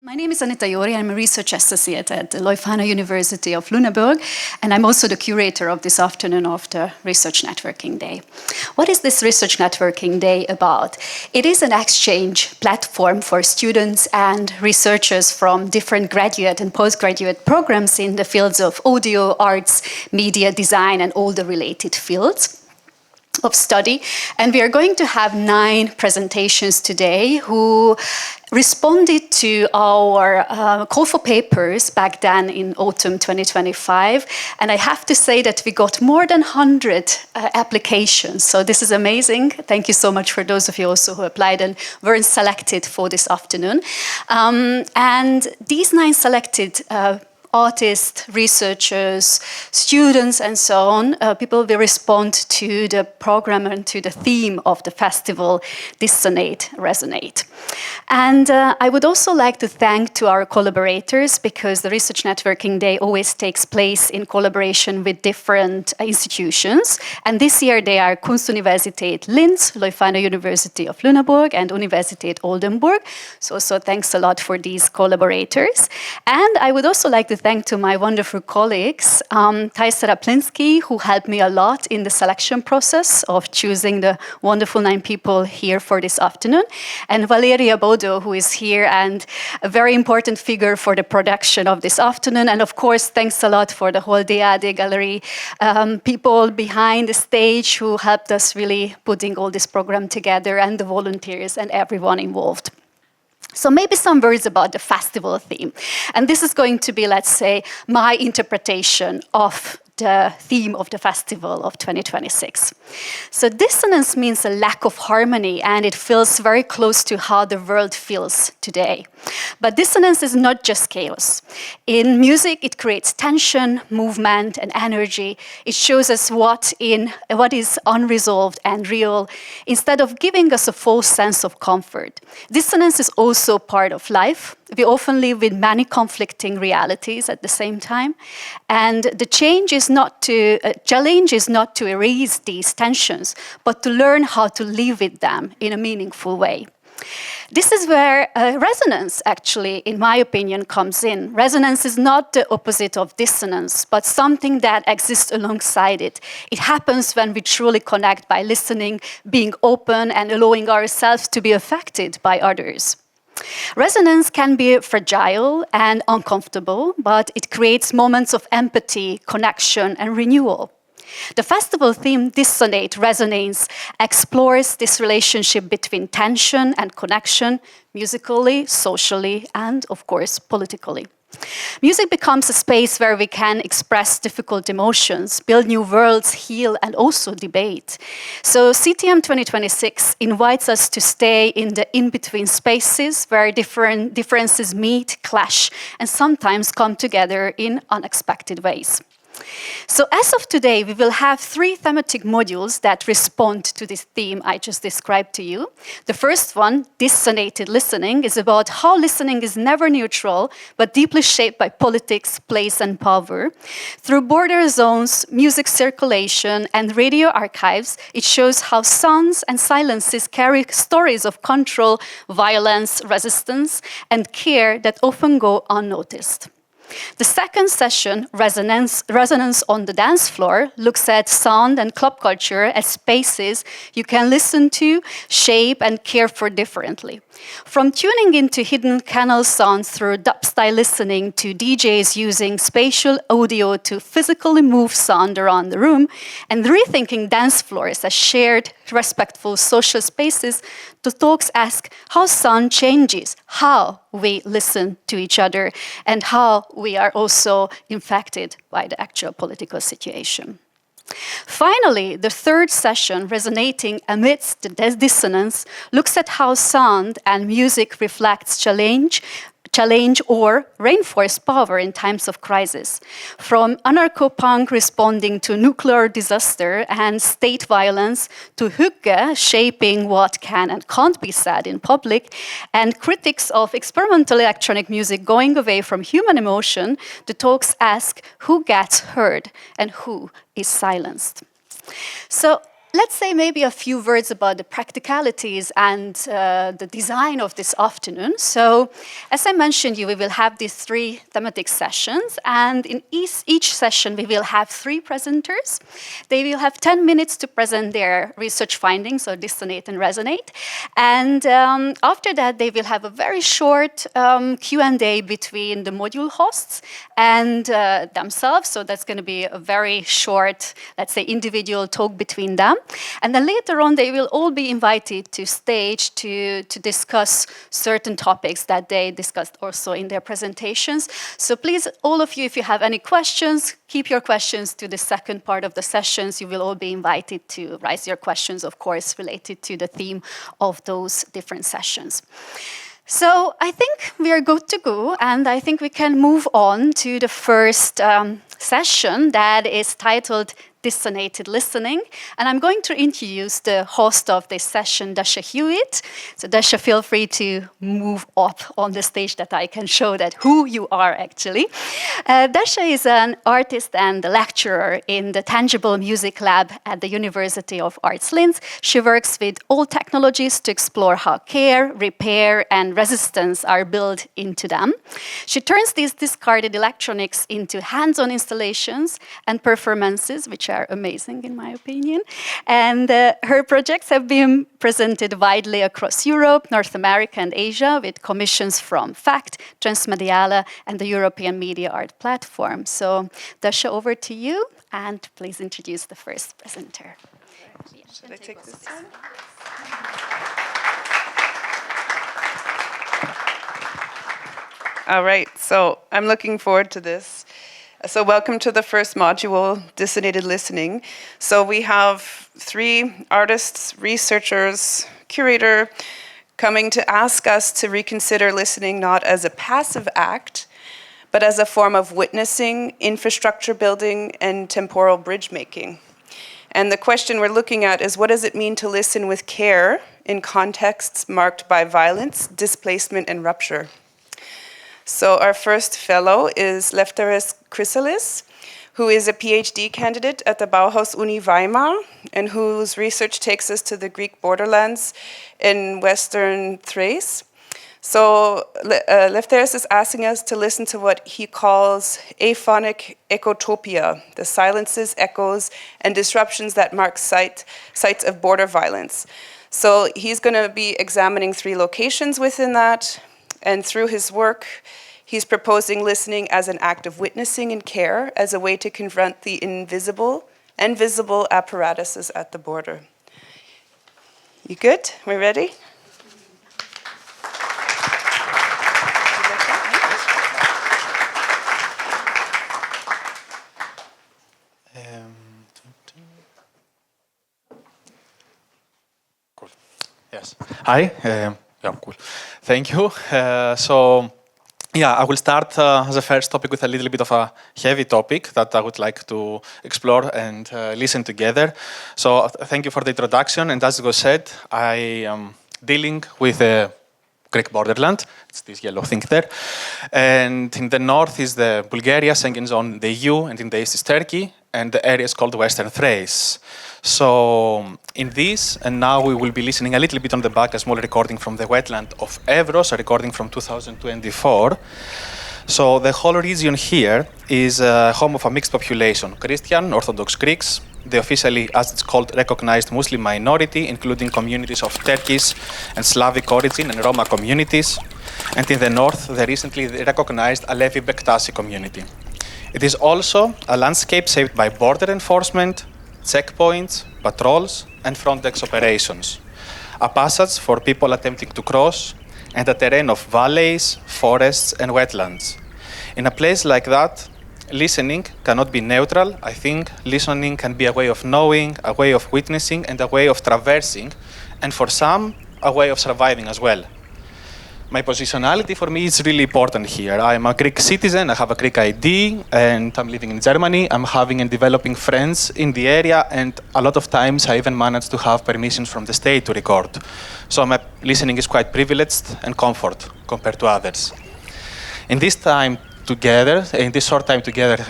My name is Anita Jóri. I'm a research associate at the Leuphana University of Lüneburg, and I'm also the curator of this afternoon of the Research Networking Day. What is this Research Networking Day about? It is an exchange platform for students and researchers from different graduate and postgraduate programs in the fields of audio, arts, media, design, and all the related fields of study. And we are going to have 9 presentations today who responded to our call for papers back then in autumn 2025. And I have to say that we got more than 100 applications. So this is amazing. Thank you so much for those of you also who applied and weren't selected for this afternoon. And these 9 selected artists, researchers, students, and so on, people will respond to the program and to the theme of the festival, Dissonate, Resonate. And I would also like to thank to our collaborators, because the Research Networking Day always takes place in collaboration with different institutions. And this year they are Kunstuniversität Linz, Leuphana University of Lüneburg, and Universität Oldenburg. So thanks a lot for these collaborators. And I would also like to thank to my wonderful colleagues, Kajsa Raplinsky, who helped me a lot in the selection process of choosing the wonderful 9 people here for this afternoon, and Valeria Bodo, who is here and a very important figure for the production of this afternoon. And of course, thanks a lot for the whole DAD gallery people behind the stage who helped us really putting all this program together, and the volunteers and everyone involved. So maybe some words about the festival theme. And this is going to be, let's say, my interpretation of the theme of the festival of 2026. So dissonance means a lack of harmony, and it feels very close to how the world feels today. But dissonance is not just chaos. In music, it creates tension, movement, and energy. It shows us what is unresolved and real, instead of giving us a false sense of comfort. Dissonance is also part of life. We often live with many conflicting realities at the same time. And the challenge is not to erase these tensions, but to learn how to live with them in a meaningful way. This is where resonance, actually, in my opinion, comes in. Resonance is not the opposite of dissonance, but something that exists alongside it. It happens when we truly connect by listening, being open, and allowing ourselves to be affected by others. Resonance can be fragile and uncomfortable, but it creates moments of empathy, connection, and renewal. The festival theme, Dissonate, Resonance, explores this relationship between tension and connection, musically, socially, and, of course, politically. Music becomes a space where we can express difficult emotions, build new worlds, heal, and also debate. So CTM 2026 invites us to stay in the in-between spaces where different differences meet, clash, and sometimes come together in unexpected ways. So as of today, we will have 3 thematic modules that respond to this theme I just described to you. The first one, Dissonated Listening, is about how listening is never neutral, but deeply shaped by politics, place, and power. Through border zones, music circulation, and radio archives, it shows how sounds and silences carry stories of control, violence, resistance, and care that often go unnoticed. The second session, Resonance on the Dance Floor, looks at sound and club culture as spaces you can listen to, shape, and care for differently. From tuning into hidden canal sounds through dub-style listening to DJs using spatial audio to physically move sound around the room, and rethinking dance floors as shared, respectful social spaces, the talks ask how sound changes how we listen to each other and how we are also infected by the actual political situation. Finally, the third session, Resonating Amidst the Dissonance, looks at how sound and music reflects challenge or reinforce power in times of crisis. From anarcho-punk responding to nuclear disaster and state violence, to hygge shaping what can and can't be said in public, and critics of experimental electronic music going away from human emotion, the talks ask who gets heard and who is silenced. So let's say maybe a few words about the practicalities and the design of this afternoon. So, as I mentioned, we will have these 3 thematic sessions, and in each session we will have 3 presenters. They will have 10 minutes to present their research findings, so dissonate and resonate. And after that, they will have a very short Q&A between the module hosts and themselves. So that's going to be a very short, let's say, individual talk between them. And then later on, they will all be invited to stage to discuss certain topics that they discussed also in their presentations. So please, all of you, if you have any questions, keep your questions to the second part of the sessions. You will all be invited to raise your questions, of course, related to the theme of those different sessions. So I think we are good to go, and I think we can move on to the first session that is titled Dissonated Listening. And I'm going to introduce the host of this session, Darsha Hewitt. So Darsha, feel free to move up on the stage that I can show that who you are actually. Darsha is an artist and a lecturer in the Tangible Music Lab at the University of Arts Linz. She works with old technologies to explore how care, repair, and resistance are built into them. She turns these discarded electronics into hands-on installations and performances, which are amazing in my opinion. And her projects have been presented widely across Europe, North America, and Asia with commissions from FACT, Transmediale, and the European Media Art Platform. So Darsha, over to you, and please introduce the first presenter. Should I take this one? All right, so I'm looking forward to this. So welcome to the first module, Dissonated Listening. So we have 3 artists, researchers, curator, coming to ask us to reconsider listening not as a passive act, but as a form of witnessing, infrastructure building, and temporal bridge making. And the question we're looking at is, what does it mean to listen with care in contexts marked by violence, displacement, and rupture? So our first fellow is Lefteris Krysalis, who is a PhD candidate at the Bauhaus Uni Weimar, and whose research takes us to the Greek borderlands in Western Thrace. So Lefteris is asking us to listen to what he calls Aphonic Echotopia, the silences, echoes, and disruptions that mark sites of border violence. So he's going to be examining 3 locations within that, and through his work, he's proposing listening as an act of witnessing and care as a way to confront the invisible and visible apparatuses at the border. You good? We ready? Cool. Yes. Hi. Yeah, cool. Thank you. I will start as a first topic with a little bit of a heavy topic that I would like to explore and listen together. So thank you for the introduction. And as was said, I am dealing with the Greek borderland. It's this yellow thing there. And in the north is the Bulgaria, Schengen zone, the EU, and in the east is Turkey. And the area is called Western Thrace. So in this, and now we will be listening a little bit on the back, a small recording from the wetland of Evros, a recording from 2024. So the whole region here is home of a mixed population, Christian, Orthodox Greeks, the officially, as it's called, recognized Muslim minority, including communities of Turkish and Slavic origin and Roma communities, and in the north, the recently recognized Alevi Bektasi community. It is also a landscape shaped by border enforcement, checkpoints, patrols, and Frontex operations. A passage for people attempting to cross, and a terrain of valleys, forests, and wetlands. In a place like that, listening cannot be neutral. I think listening can be a way of knowing, a way of witnessing, and a way of traversing, and for some, a way of surviving as well. My positionality for me is really important here. I'm a Greek citizen, I have a Greek ID, and I'm living in Germany. I'm having and developing friends in the area, and a lot of times I even manage to have permissions from the state to record. So my listening is quite privileged and comfort compared to others. In this short time together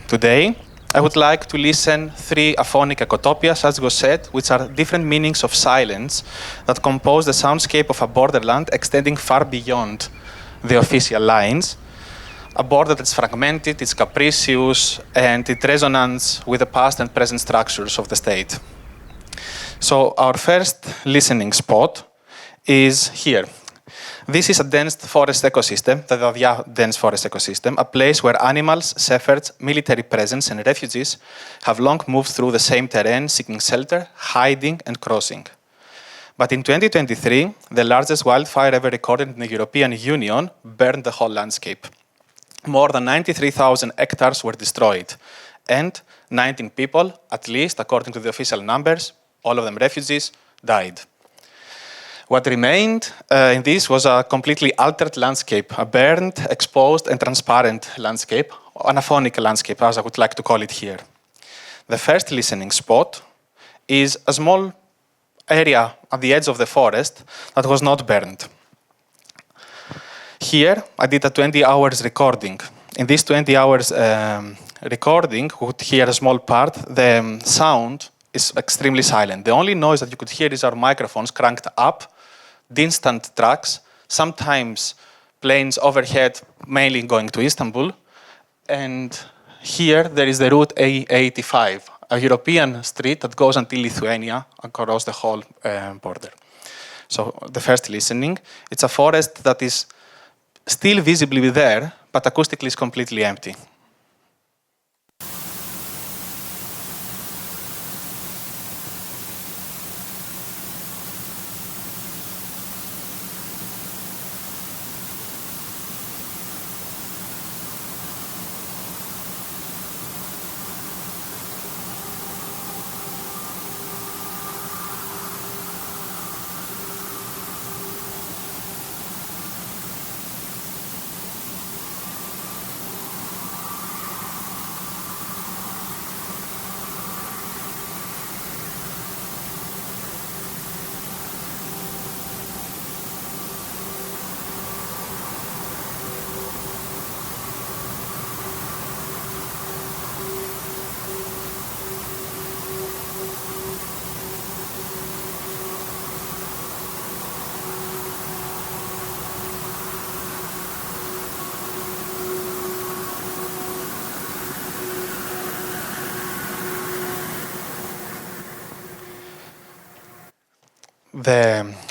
today, I would like to listen 3 Aphonic Echotopias, as was said, which are different meanings of silence that compose the soundscape of a borderland extending far beyond the official lines. A border that's fragmented, it's capricious, and it resonates with the past and present structures of the state. So our first listening spot is here. This is a dense forest ecosystem, the Dadia dense forest ecosystem, a place where animals, shepherds, military presence, and refugees have long moved through the same terrain, seeking shelter, hiding, and crossing. But in 2023, the largest wildfire ever recorded in the European Union burned the whole landscape. More than 93,000 hectares were destroyed, and 19 people, at least according to the official numbers, all of them refugees, died. What remained in this was a completely altered landscape, a burned, exposed, and transparent landscape, an aphonic landscape, as I would like to call it here. The first listening spot is a small area at the edge of the forest that was not burned. Here, I did a 20 hours recording. In this 20 hours recording, we could hear a small part. The sound is extremely silent. The only noise that you could hear is our microphones cranked up, distant tracks, sometimes planes overhead, mainly going to Istanbul. And here there is the route A85, a European street that goes until Lithuania across the whole border. So the first listening, it's a forest that is still visibly there, but acoustically is completely empty.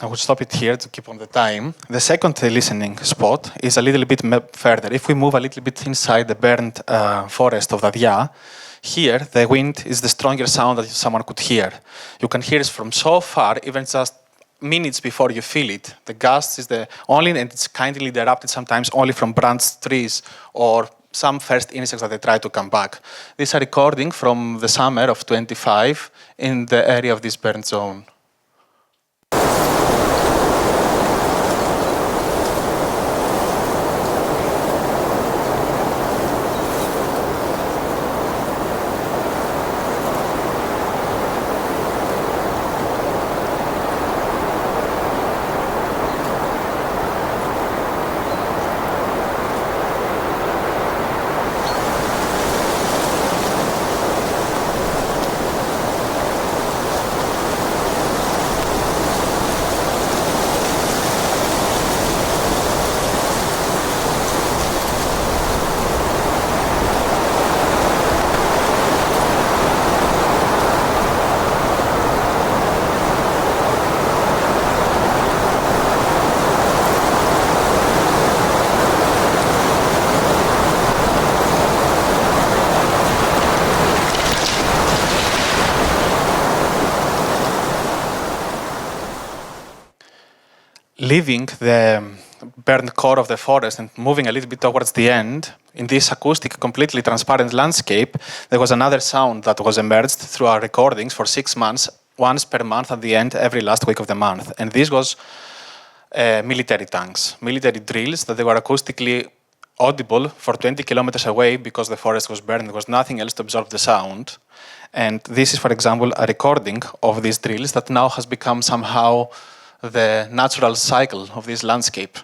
I would stop it here to keep on the time. The second listening spot is a little bit further. If we move a little bit inside the burned forest of Dadia, here the wind is the strongest sound that someone could hear. You can hear it from so far, even just minutes before you feel it. The gust is the only, and it's kindly interrupted sometimes only from branched trees or some first insects that they try to come back. This is a recording from the summer of 25 in the area of this burned zone. Leaving the burned core of the forest and moving a little bit towards the end, in this acoustic, completely transparent landscape, there was another sound that was emerged through our recordings for 6 months, once per month at the end, every last week of the month. And this was military tanks, military drills that they were acoustically audible for 20 kilometers away because the forest was burned. There was nothing else to absorb the sound. And this is, for example, a recording of these drills that now has become somehow the natural cycle of this landscape.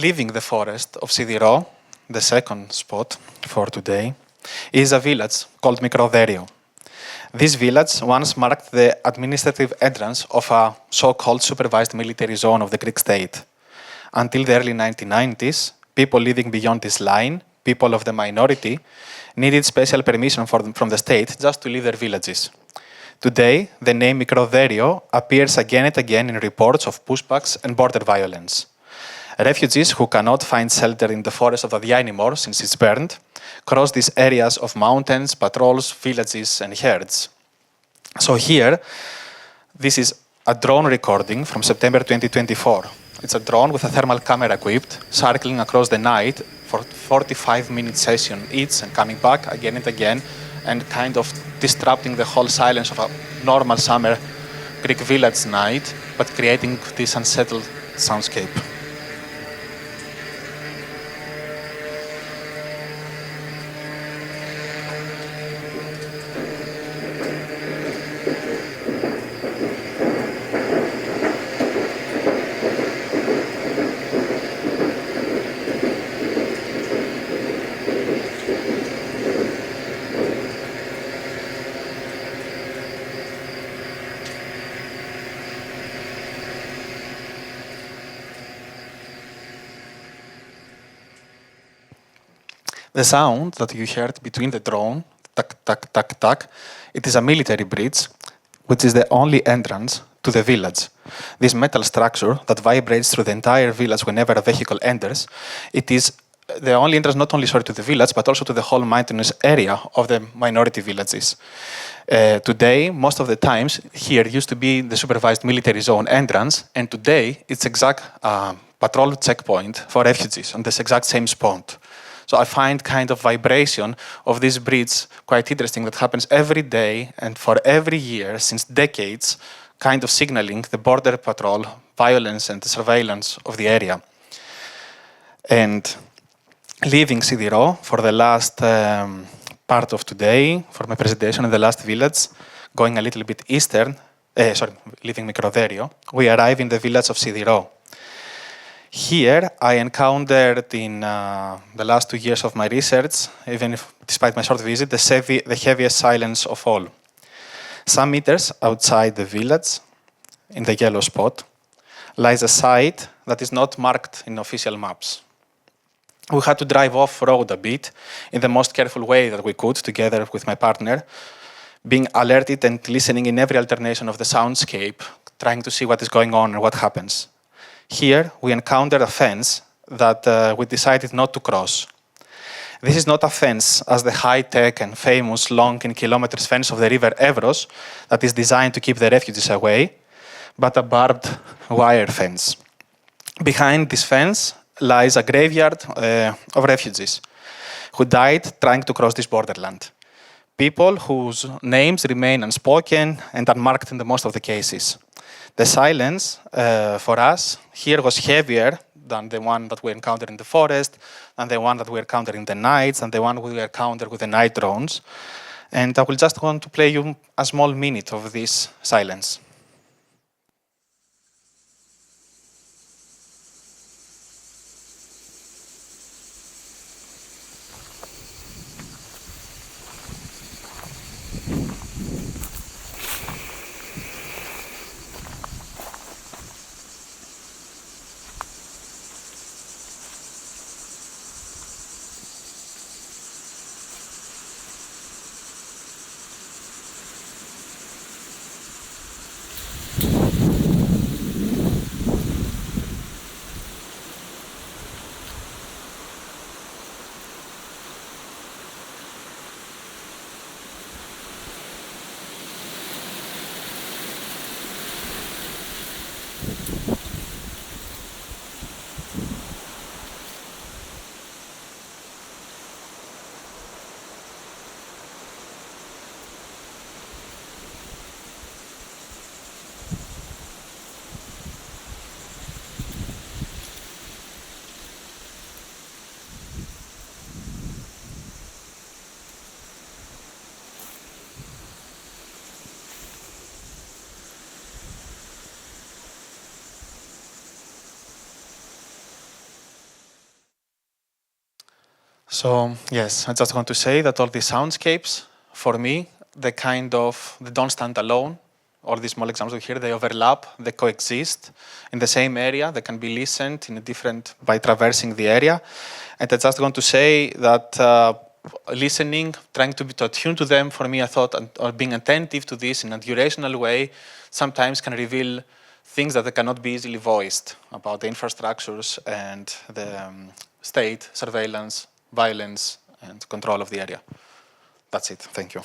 leaving the forest of Sidiro, the second spot for today, is a village called Mikroderio. This village once marked the administrative entrance of a so-called supervised military zone of the Greek state. Until the early 1990s, people living beyond this line, people of the minority, needed special permission from the state just to leave their villages. Today, the name Mikroderio appears again and again in reports of pushbacks and border violence. Refugees who cannot find shelter in the forest of Adia anymore since it's burned cross these areas of mountains, patrols, villages, and herds. So here, this is a drone recording from September 2024. It's a drone with a thermal camera equipped, circling across the night for 45-minute session each and coming back again and again, and kind of disrupting the whole silence of a normal summer Greek village night, but creating this unsettled soundscape. The sound that you heard between the drone, tack, tack, tack, tack, it is a military bridge, which is the only entrance to the village. This metal structure that vibrates through the entire village whenever a vehicle enters, it is the only entrance not only to the village, but also to the whole mountainous area of the minority villages. Today, most of the times, here used to be the supervised military zone entrance, and today it's exact patrol checkpoint for refugees on this exact same spot. So I find kind of vibration of this bridge quite interesting that happens every day and for every year since decades, kind of signaling the border patrol, violence and the surveillance of the area. And leaving Sidiro for the last part of today, for my presentation in the last village, going a little bit eastern, leaving Mikroderio, we arrive in the village of Sidiro. Here, I encountered in the last 2 years of my research, even if, despite my short visit, the heaviest silence of all. Some meters outside the village, in the yellow spot, lies a site that is not marked in official maps. We had to drive off-road a bit in the most careful way that we could, together with my partner, being alerted and listening in every alternation of the soundscape, trying to see what is going on and what happens. Here, we encountered a fence that we decided not to cross. This is not a fence as the high-tech and famous long in kilometers fence of the river Evros that is designed to keep the refugees away, but a barbed wire fence. Behind this fence lies a graveyard of refugees who died trying to cross this borderland. People whose names remain unspoken and unmarked in the most of the cases. The silence for us here was heavier than the one that we encountered in the forest, than the one that we encountered in the nights, and the one we encountered with the night drones. And I will just want to play you a small minute of this silence. So yes, I just want to say that all these soundscapes, for me, they don't stand alone. All these small examples here, they overlap, they coexist in the same area. They can be listened in a different by traversing the area. And I just want to say that listening, trying to attune to them, for me, I thought, or being attentive to this in a durational way, sometimes can reveal things that they cannot be easily voiced about the infrastructures and the state, surveillance, violence, and control of the area. That's it. Thank you.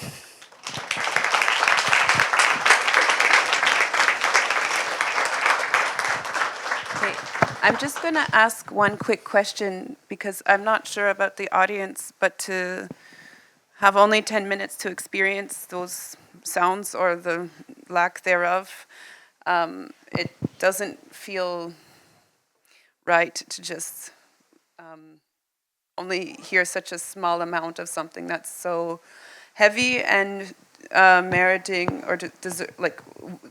Okay. I'm just going to ask one quick question because I'm not sure about the audience, but to have only 10 minutes to experience those sounds or the lack thereof, it doesn't feel right to just only hear such a small amount of something that's so heavy and meriting or like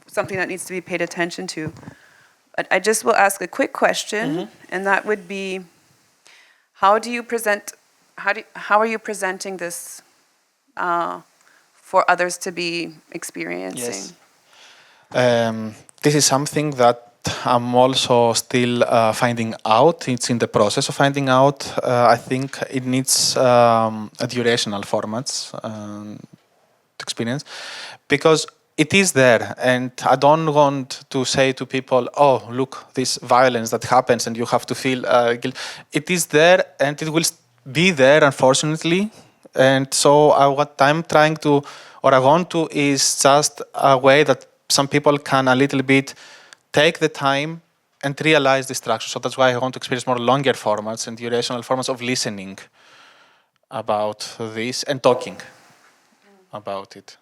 something that needs to be paid attention to. But I just will ask a quick question, and that would be, how are you presenting this for others to be experiencing? Yes. This is something that I'm also still finding out. It's in the process of finding out. I think it needs a durational formats to experience, because it is there, and I don't want to say to people, oh, look, this violence that happens and you have to feel guilt. It is there, and it will be there, unfortunately. And so what I'm trying to, or I want to, is just a way that some people can a little bit take the time and realize the structure. So that's why I want to experience more longer formats and durational formats of listening about this and talking about it.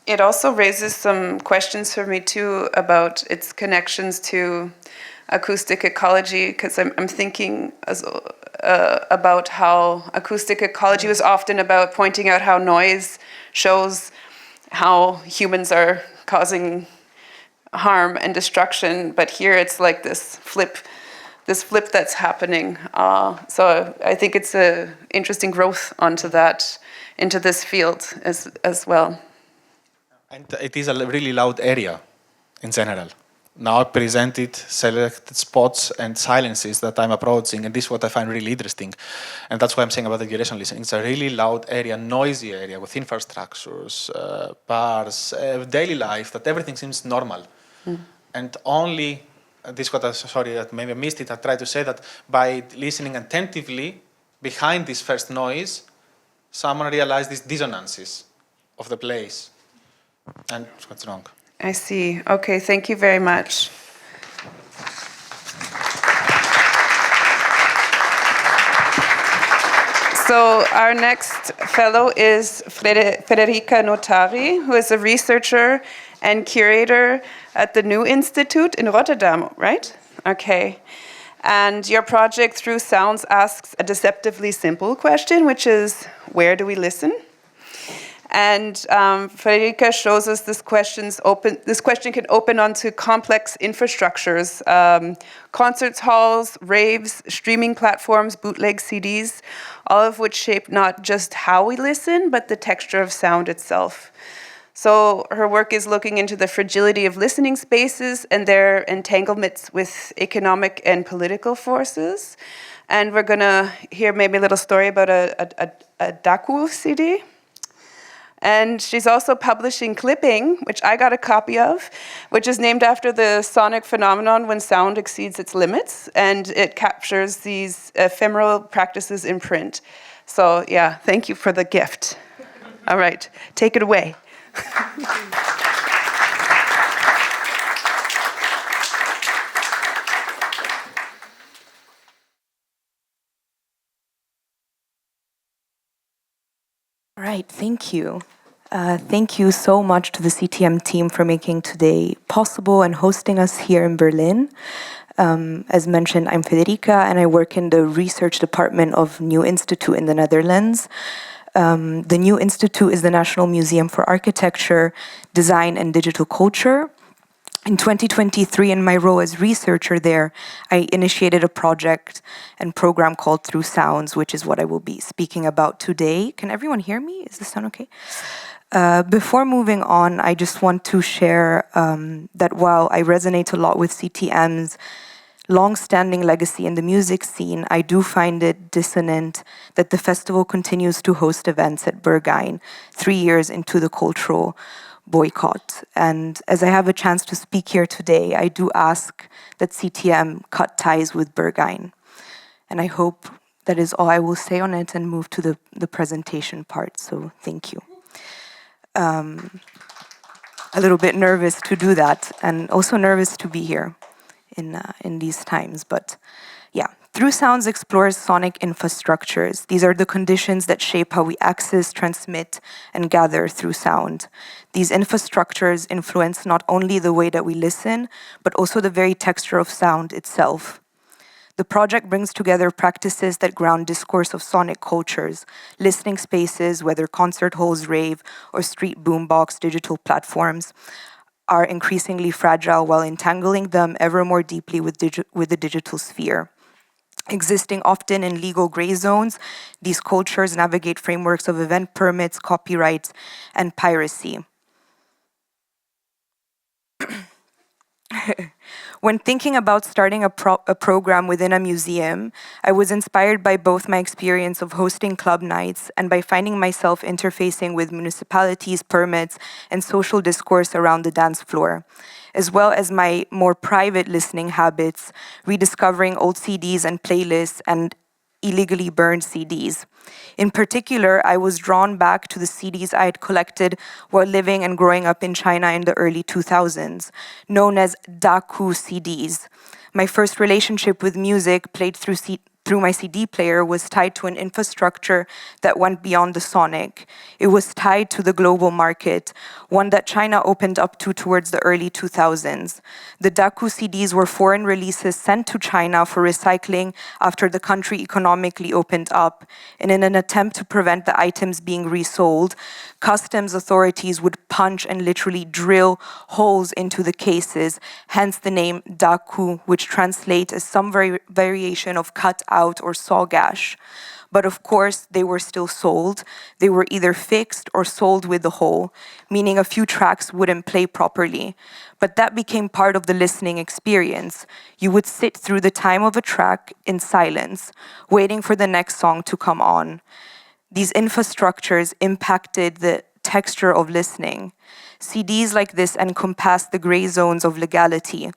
It also raises some questions for me too about its connections to acoustic ecology, because I'm thinking about how acoustic ecology was often about pointing out how noise shows how humans are causing harm and destruction, but here it's like this flip that's happening. So I think it's an interesting growth onto that, into this field as well. And it is a really loud area in general. Now I presented selected spots and silences that I'm approaching, and this is what I find really interesting. And that's why I'm saying about the duration listening. It's a really loud area, noisy area with infrastructures, bars, daily life, that everything seems normal. And only, this is what that maybe I missed it, I tried to say that by listening attentively behind this first noise, someone realized these dissonances of the place. And what's wrong? I see. Okay, thank you very much. So our next fellow is Federica Notari, who is a researcher and curator at the New Institute in Rotterdam, right? Okay. And your project, Through Sounds, asks a deceptively simple question, which is, where do we listen? And Federica shows us this question can open onto complex infrastructures, concerts halls, raves, streaming platforms, bootleg CDs, all of which shape not just how we listen, but the texture of sound itself. So her work is looking into the fragility of listening spaces and their entanglements with economic and political forces. And we're going to hear maybe a little story about a Daku CD. And she's also publishing Clipping, which I got a copy of, which is named after the sonic phenomenon when sound exceeds its limits, and it captures these ephemeral practices in print. So yeah, thank you for the gift. All right, take it away. All right, thank you. Thank you so much to the CTM team for making today possible and hosting us here in Berlin. As mentioned, I'm Federica, and I work in the research department of New Institute in the Netherlands. The New Institute is the National Museum for Architecture, Design and Digital Culture. In 2023, in my role as researcher there, I initiated a project and program called Through Sounds, which is what I will be speaking about today. Can everyone hear me? Is this sound okay? Before moving on, I just want to share that while I resonate a lot with CTM's long-standing legacy in the music scene, I do find it dissonant that the festival continues to host events at Berghain 3 years into the cultural boycott. And as I have a chance to speak here today, I do ask that CTM cut ties with Berghain. And I hope that is all I will say on it and move to the presentation part. So thank you. A little bit nervous to do that and also nervous to be here in these times, but yeah. Through Sounds explores sonic infrastructures. These are the conditions that shape how we access, transmit, and gather through sound. These infrastructures influence not only the way that we listen, but also the very texture of sound itself. The project brings together practices that ground discourse of sonic cultures, listening spaces, whether concert halls, rave, or street boombox digital platforms, are increasingly fragile while entangling them ever more deeply with the digital sphere. Existing often in legal gray zones, these cultures navigate frameworks of event permits, copyrights, and piracy. When thinking about starting a program within a museum, I was inspired by both my experience of hosting club nights and by finding myself interfacing with municipalities, permits, and social discourse around the dance floor, as well as my more private listening habits, rediscovering old CDs and playlists and illegally burned CDs. In particular, I was drawn back to the CDs I had collected while living and growing up in China in the early 2000s, known as Daku CDs. My first relationship with music played through my CD player was tied to an infrastructure that went beyond the sonic. It was tied to the global market, one that China opened up to towards the early 2000s. The Daku CDs were foreign releases sent to China for recycling after the country economically opened up. And in an attempt to prevent the items being resold, customs authorities would punch and literally drill holes into the cases, hence the name Daku, which translates as some variation of cut out or saw gash. But of course, they were still sold. They were either fixed or sold with the hole, meaning a few tracks wouldn't play properly. But that became part of the listening experience. You would sit through the time of a track in silence, waiting for the next song to come on. These infrastructures impacted the texture of listening. CDs like this encompassed the gray zones of legality.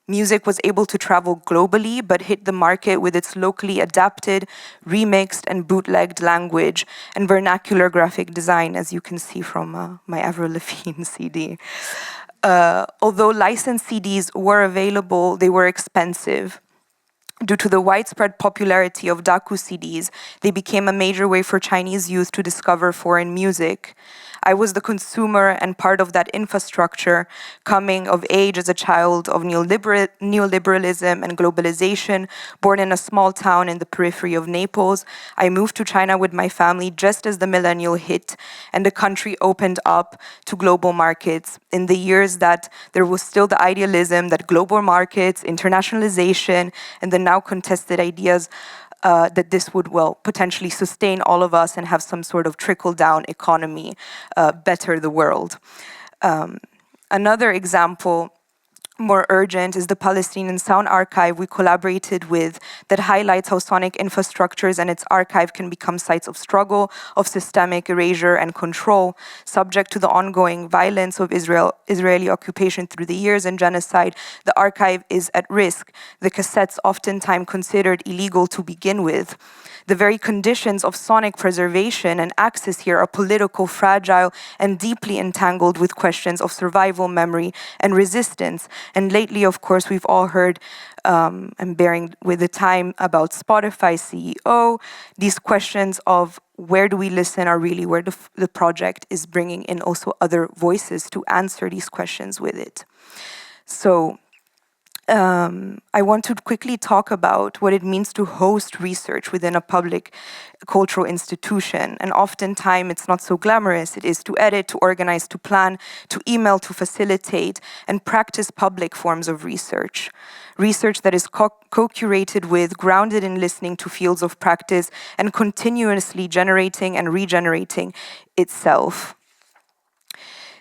Music was able to travel globally, but hit the market with its locally adapted, remixed, and bootlegged language and vernacular graphic design, as you can see from my Avril Lavigne CD. Although licensed CDs were available, they were expensive. Due to the widespread popularity of Daku CDs, they became a major way for Chinese youth to discover foreign music. I was the consumer and part of that infrastructure, coming of age as a child of neoliberalism and globalization, born in a small town in the periphery of Naples. I moved to China with my family just as the millennial hit and the country opened up to global markets. In the years that there was still the idealism that global markets, internationalization, and the now contested ideas that this would, potentially sustain all of us and have some sort of trickle-down economy, better the world. Another example, more urgent, is the Palestinian Sound Archive we collaborated with that highlights how sonic infrastructures and its archive can become sites of struggle, of systemic erasure and control, subject to the ongoing violence of Israeli occupation through the years and genocide. The archive is at risk, the cassettes oftentimes considered illegal to begin with. The very conditions of sonic preservation and access here are political, fragile, and deeply entangled with questions of survival, memory, and resistance. And lately, of course, we've all heard, and bearing with the time, about Spotify CEO. These questions of where do we listen are really where the project is bringing in also other voices to answer these questions with it. So, I want to quickly talk about what it means to host research within a public cultural institution. And oftentimes it's not so glamorous. It is to edit, to organize, to plan, to email, to facilitate, and practice public forms of research. Research that is co-curated with, grounded in listening to fields of practice, and continuously generating and regenerating itself.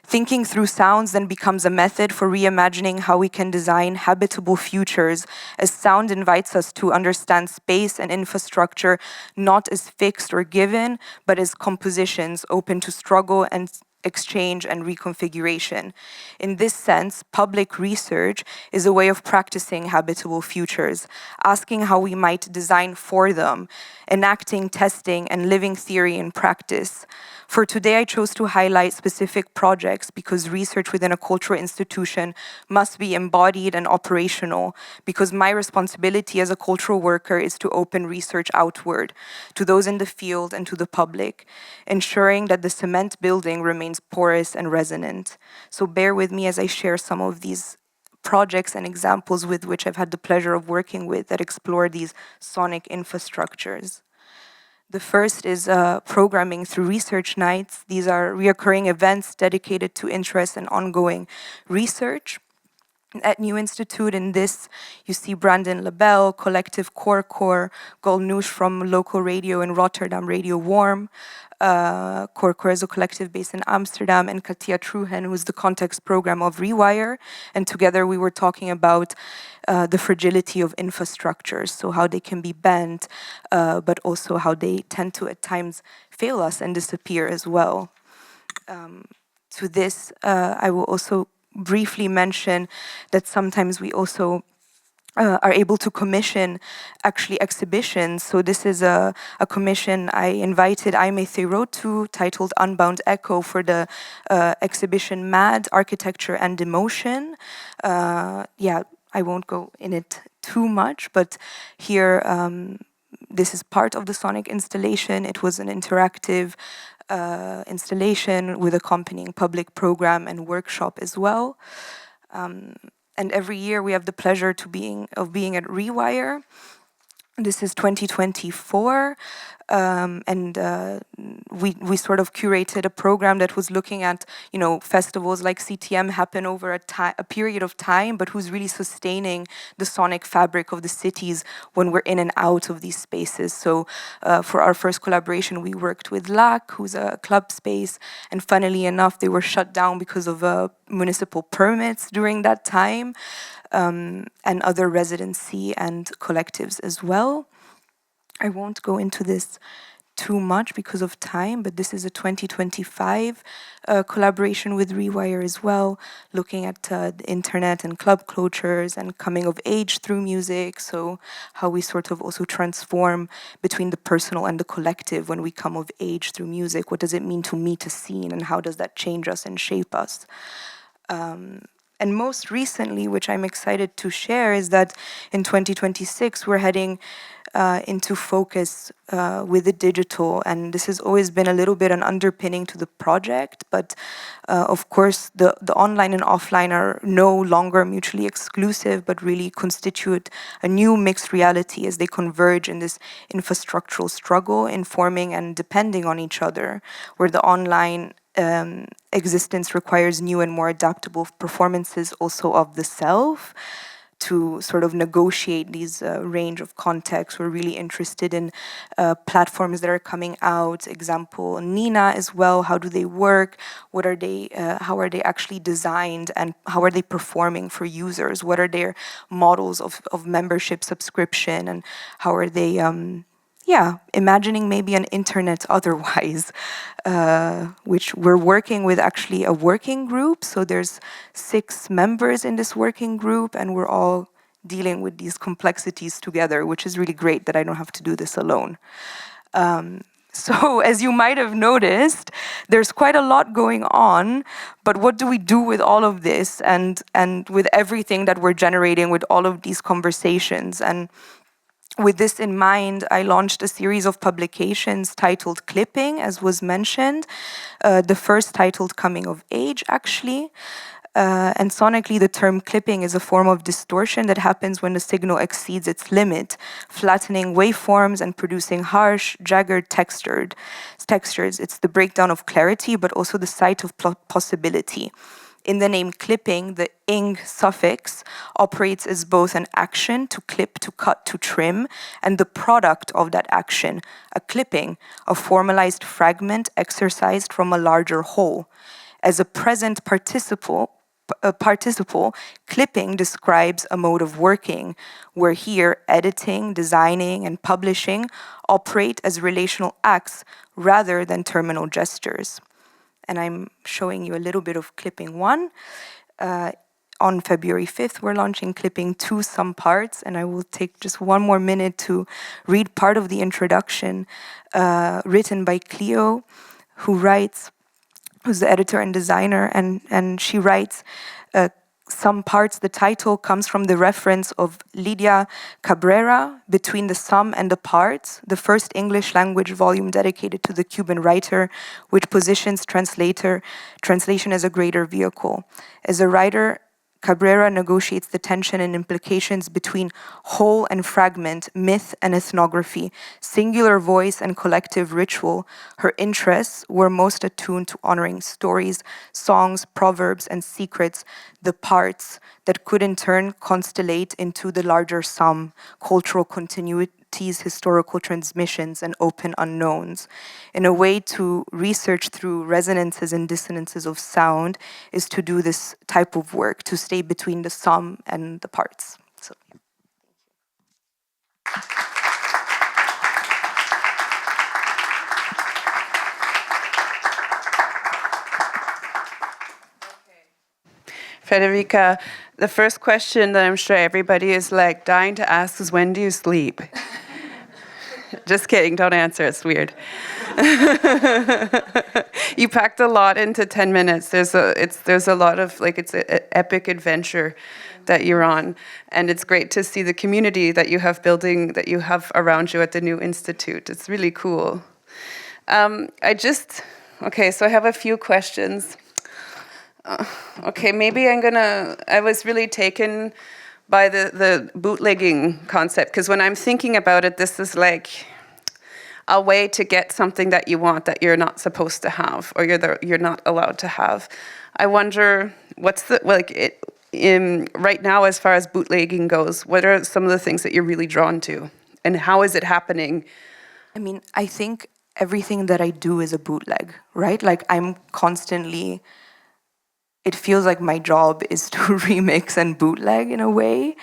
Thinking through sounds then becomes a method for reimagining how we can design habitable futures, as sound invites us to understand space and infrastructure not as fixed or given, but as compositions open to struggle and exchange and reconfiguration. In this sense, public research is a way of practicing habitable futures, asking how we might design for them, enacting, testing, and living theory in practice. For today, I chose to highlight specific projects because research within a cultural institution must be embodied and operational, because my responsibility as a cultural worker is to open research outward, to those in the field and to the public, ensuring that the cement building remains porous and resonant. So bear with me as I share some of these projects and examples with which I've had the pleasure of working with that explore these sonic infrastructures. The first is programming through research nights. These are reoccurring events dedicated to interest and ongoing research. At New Institute, in this, you see Brandon Labelle, Collective Core, Golnoush from local radio in Rotterdam, Radio Warm. Core is a collective based in Amsterdam, and Katia Truhen, who is the context program of Rewire. And together we were talking about the fragility of infrastructures, so how they can be bent, but also how they tend to at times fail us and disappear as well. To this, I will also briefly mention that sometimes we also are able to commission actually exhibitions. So this is a commission I invited Aime Theroux to, titled Unbound Echo, for the exhibition Mad, Architecture and Emotion. Yeah, I won't go in it too much, but here this is part of the sonic installation. It was an interactive installation with accompanying public program and workshop as well. And every year we have the pleasure of being at Rewire. This is 2024, and we sort of curated a program that was looking at, festivals like CTM happen over a period of time, but who's really sustaining the sonic fabric of the cities when we're in and out of these spaces. So for our first collaboration, we worked with LAC, who's a club space, and funnily enough, they were shut down because of municipal permits during that time. And other residency and collectives as well. I won't go into this too much because of time, but this is a 2025 collaboration with Rewire as well, looking at the internet and club closures and coming of age through music, so how we sort of also transform between the personal and the collective when we come of age through music. What does it mean to meet a scene, and how does that change us and shape us? And most recently, which I'm excited to share, is that in 2026, we're heading into focus with the digital. And this has always been a little bit an underpinning to the project. But of course, the online and offline are no longer mutually exclusive, but really constitute a new mixed reality as they converge in this infrastructural struggle, informing and depending on each other, where the online existence requires new and more adaptable performances also of the self to sort of negotiate these range of contexts. We're really interested in platforms that are coming out. Example, Nina as well. How do they work? What are they? How are they actually designed? And how are they performing for users? What are their models of membership subscription? And how are they? Imagining maybe an internet otherwise, which we're working with actually a working group. So there's 6 members in this working group, and we're all dealing with these complexities together, which is really great that I don't have to do this alone. So as you might have noticed, there's quite a lot going on, but what do we do with all of this and with everything that we're generating with all of these conversations? And with this in mind, I launched a series of publications titled Clipping, as was mentioned. The first titled Coming of Age, actually. And sonically, the term clipping is a form of distortion that happens when the signal exceeds its limit, flattening waveforms and producing harsh, jagged textures. It's the breakdown of clarity, but also the sight of possibility. In the name clipping, the ing suffix operates as both an action to clip, to cut, to trim, and the product of that action, a clipping, a formalized fragment exercised from a larger whole. As a present participle, clipping describes a mode of working, where here editing, designing, and publishing operate as relational acts rather than terminal gestures. And I'm showing you a little bit of clipping 1. On February 5th, we're launching clipping 2, some parts, and I will take just one more minute to read part of the introduction written by Cleo, who's the editor and designer, and she writes, some parts, the title comes from the reference of Lidia Cabrera, Between the Sum and the Parts, the first English language volume dedicated to the Cuban writer, which positions translation as a greater vehicle. As a writer, Cabrera negotiates the tension and implications between whole and fragment, myth and ethnography, singular voice and collective ritual. Her interests were most attuned to honoring stories, songs, proverbs, and secrets, the parts that could in turn constellate into the larger sum, cultural continuities, historical transmissions, and open unknowns. In a way, to research through resonances and dissonances of sound is to do this type of work, to stay between the sum and the parts. So, Federica, the first question that I'm sure everybody is like dying to ask is, when do you sleep? Just kidding, don't answer, it's weird. You packed a lot into 10 minutes. There's a lot of, like, it's an epic adventure that you're on. And it's great to see the community that you have around you at the new institute. It's really cool. Okay, so I have a few questions. Okay, maybe I was really taken by the bootlegging concept, because when I'm thinking about it, this is like a way to get something that you want that you're not supposed to have, or you're not allowed to have. I wonder, right now, as far as bootlegging goes, what are some of the things that you're really drawn to, and how is it happening? I mean, I think everything that I do is a bootleg, right? Like, I'm constantly, it feels like my job is to remix and bootleg in a way.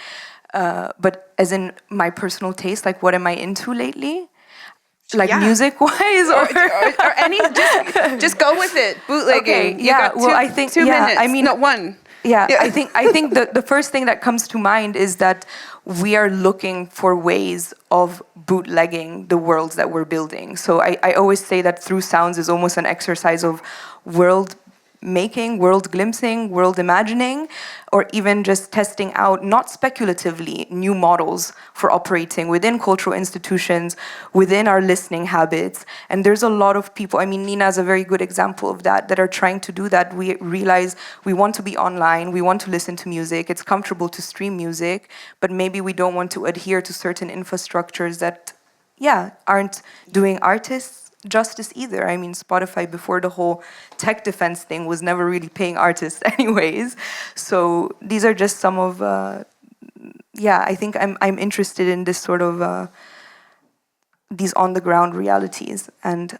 But as in my personal taste, like, what am I into lately? Like, music-wise, or any, just go with it. Bootlegging. Okay, yeah. I think 2 minutes. I mean, not one. Yeah, I think the first thing that comes to mind is that we are looking for ways of bootlegging the worlds that we're building. So I always say that Through Sounds is almost an exercise of world making, world glimpsing, world imagining, or even just testing out, not speculatively, new models for operating within cultural institutions, within our listening habits. And there's a lot of people, I mean, Nina is a very good example of that are trying to do that. We realize we want to be online, we want to listen to music, it's comfortable to stream music, but maybe we don't want to adhere to certain infrastructures that, aren't doing artists justice either. I mean, Spotify, before the whole tech defense thing, was never really paying artists anyways. So these are just some of, I think I'm interested in this sort of, these on-the-ground realities and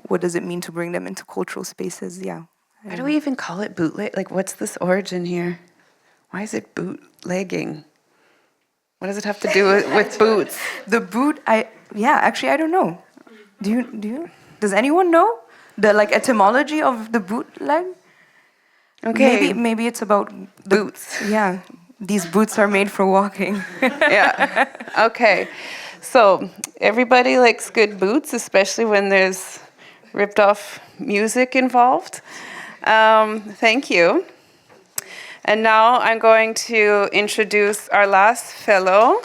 what does it mean to bring them into cultural spaces, Why do we even call it bootleg? Like, what's this origin here? Why is it bootlegging? What does it have to do with boots? The boot, actually, I don't know. Do you? Does anyone know the etymology of the bootleg? Okay. Maybe it's about boots. Yeah, these boots are made for walking. Yeah. Okay. So everybody likes good boots, especially when there's ripped off music involved. Thank you. And now I'm going to introduce our last fellow.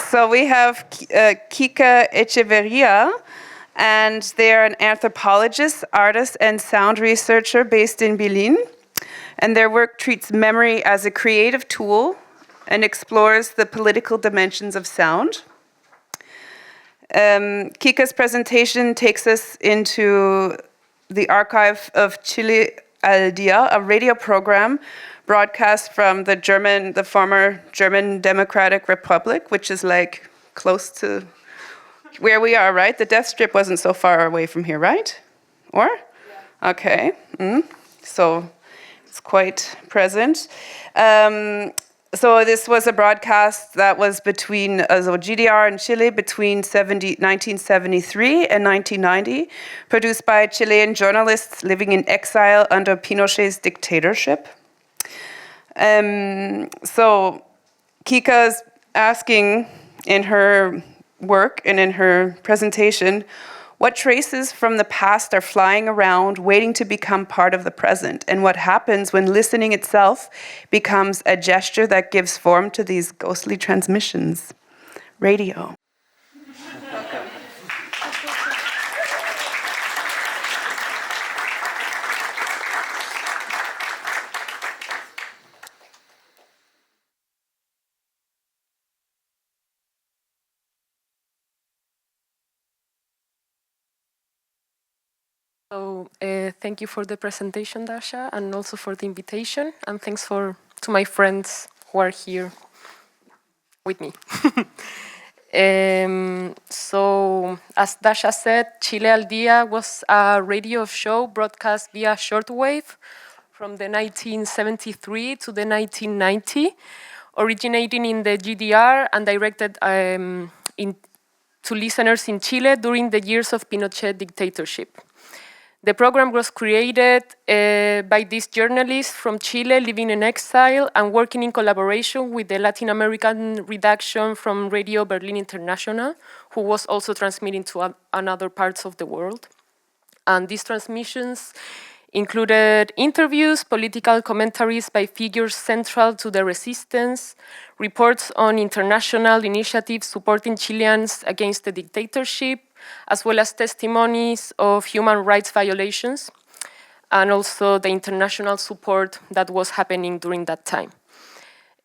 So we have Kika Echeverría, And they are an anthropologist, artist, and sound researcher based in Berlin. And their work treats memory as a creative tool and explores the political dimensions of sound. Kika's presentation takes us into the archive of Chile al Dia, a radio program broadcast from the former German Democratic Republic, which is like close to where we are, right? The death strip wasn't so far away from here, right? Or? Yeah. Okay. So it's quite present. So this was a broadcast that was between GDR and Chile between 1973 and 1990, produced by Chilean journalists living in exile under Pinochet's dictatorship. So Kika's asking in her work and in her presentation, what traces from the past are flying around, waiting to become part of the present, and what happens when listening itself becomes a gesture that gives form to these ghostly transmissions. Radio. So thank you for the presentation, Darsha, and also for the invitation, and thanks to my friends who are here with me. So, as Darsha said, Chile al Dia was a radio show broadcast via shortwave from the 1973 to the 1990, originating in the GDR and directed to listeners in Chile during the years of Pinochet dictatorship. The program was created by these journalists from Chile living in exile and working in collaboration with the Latin American redaction from Radio Berlin International, who was also transmitting to other parts of the world. And these transmissions included interviews, political commentaries by figures central to the resistance, reports on international initiatives supporting Chileans against the dictatorship, as well as testimonies of human rights violations, and also the international support that was happening during that time.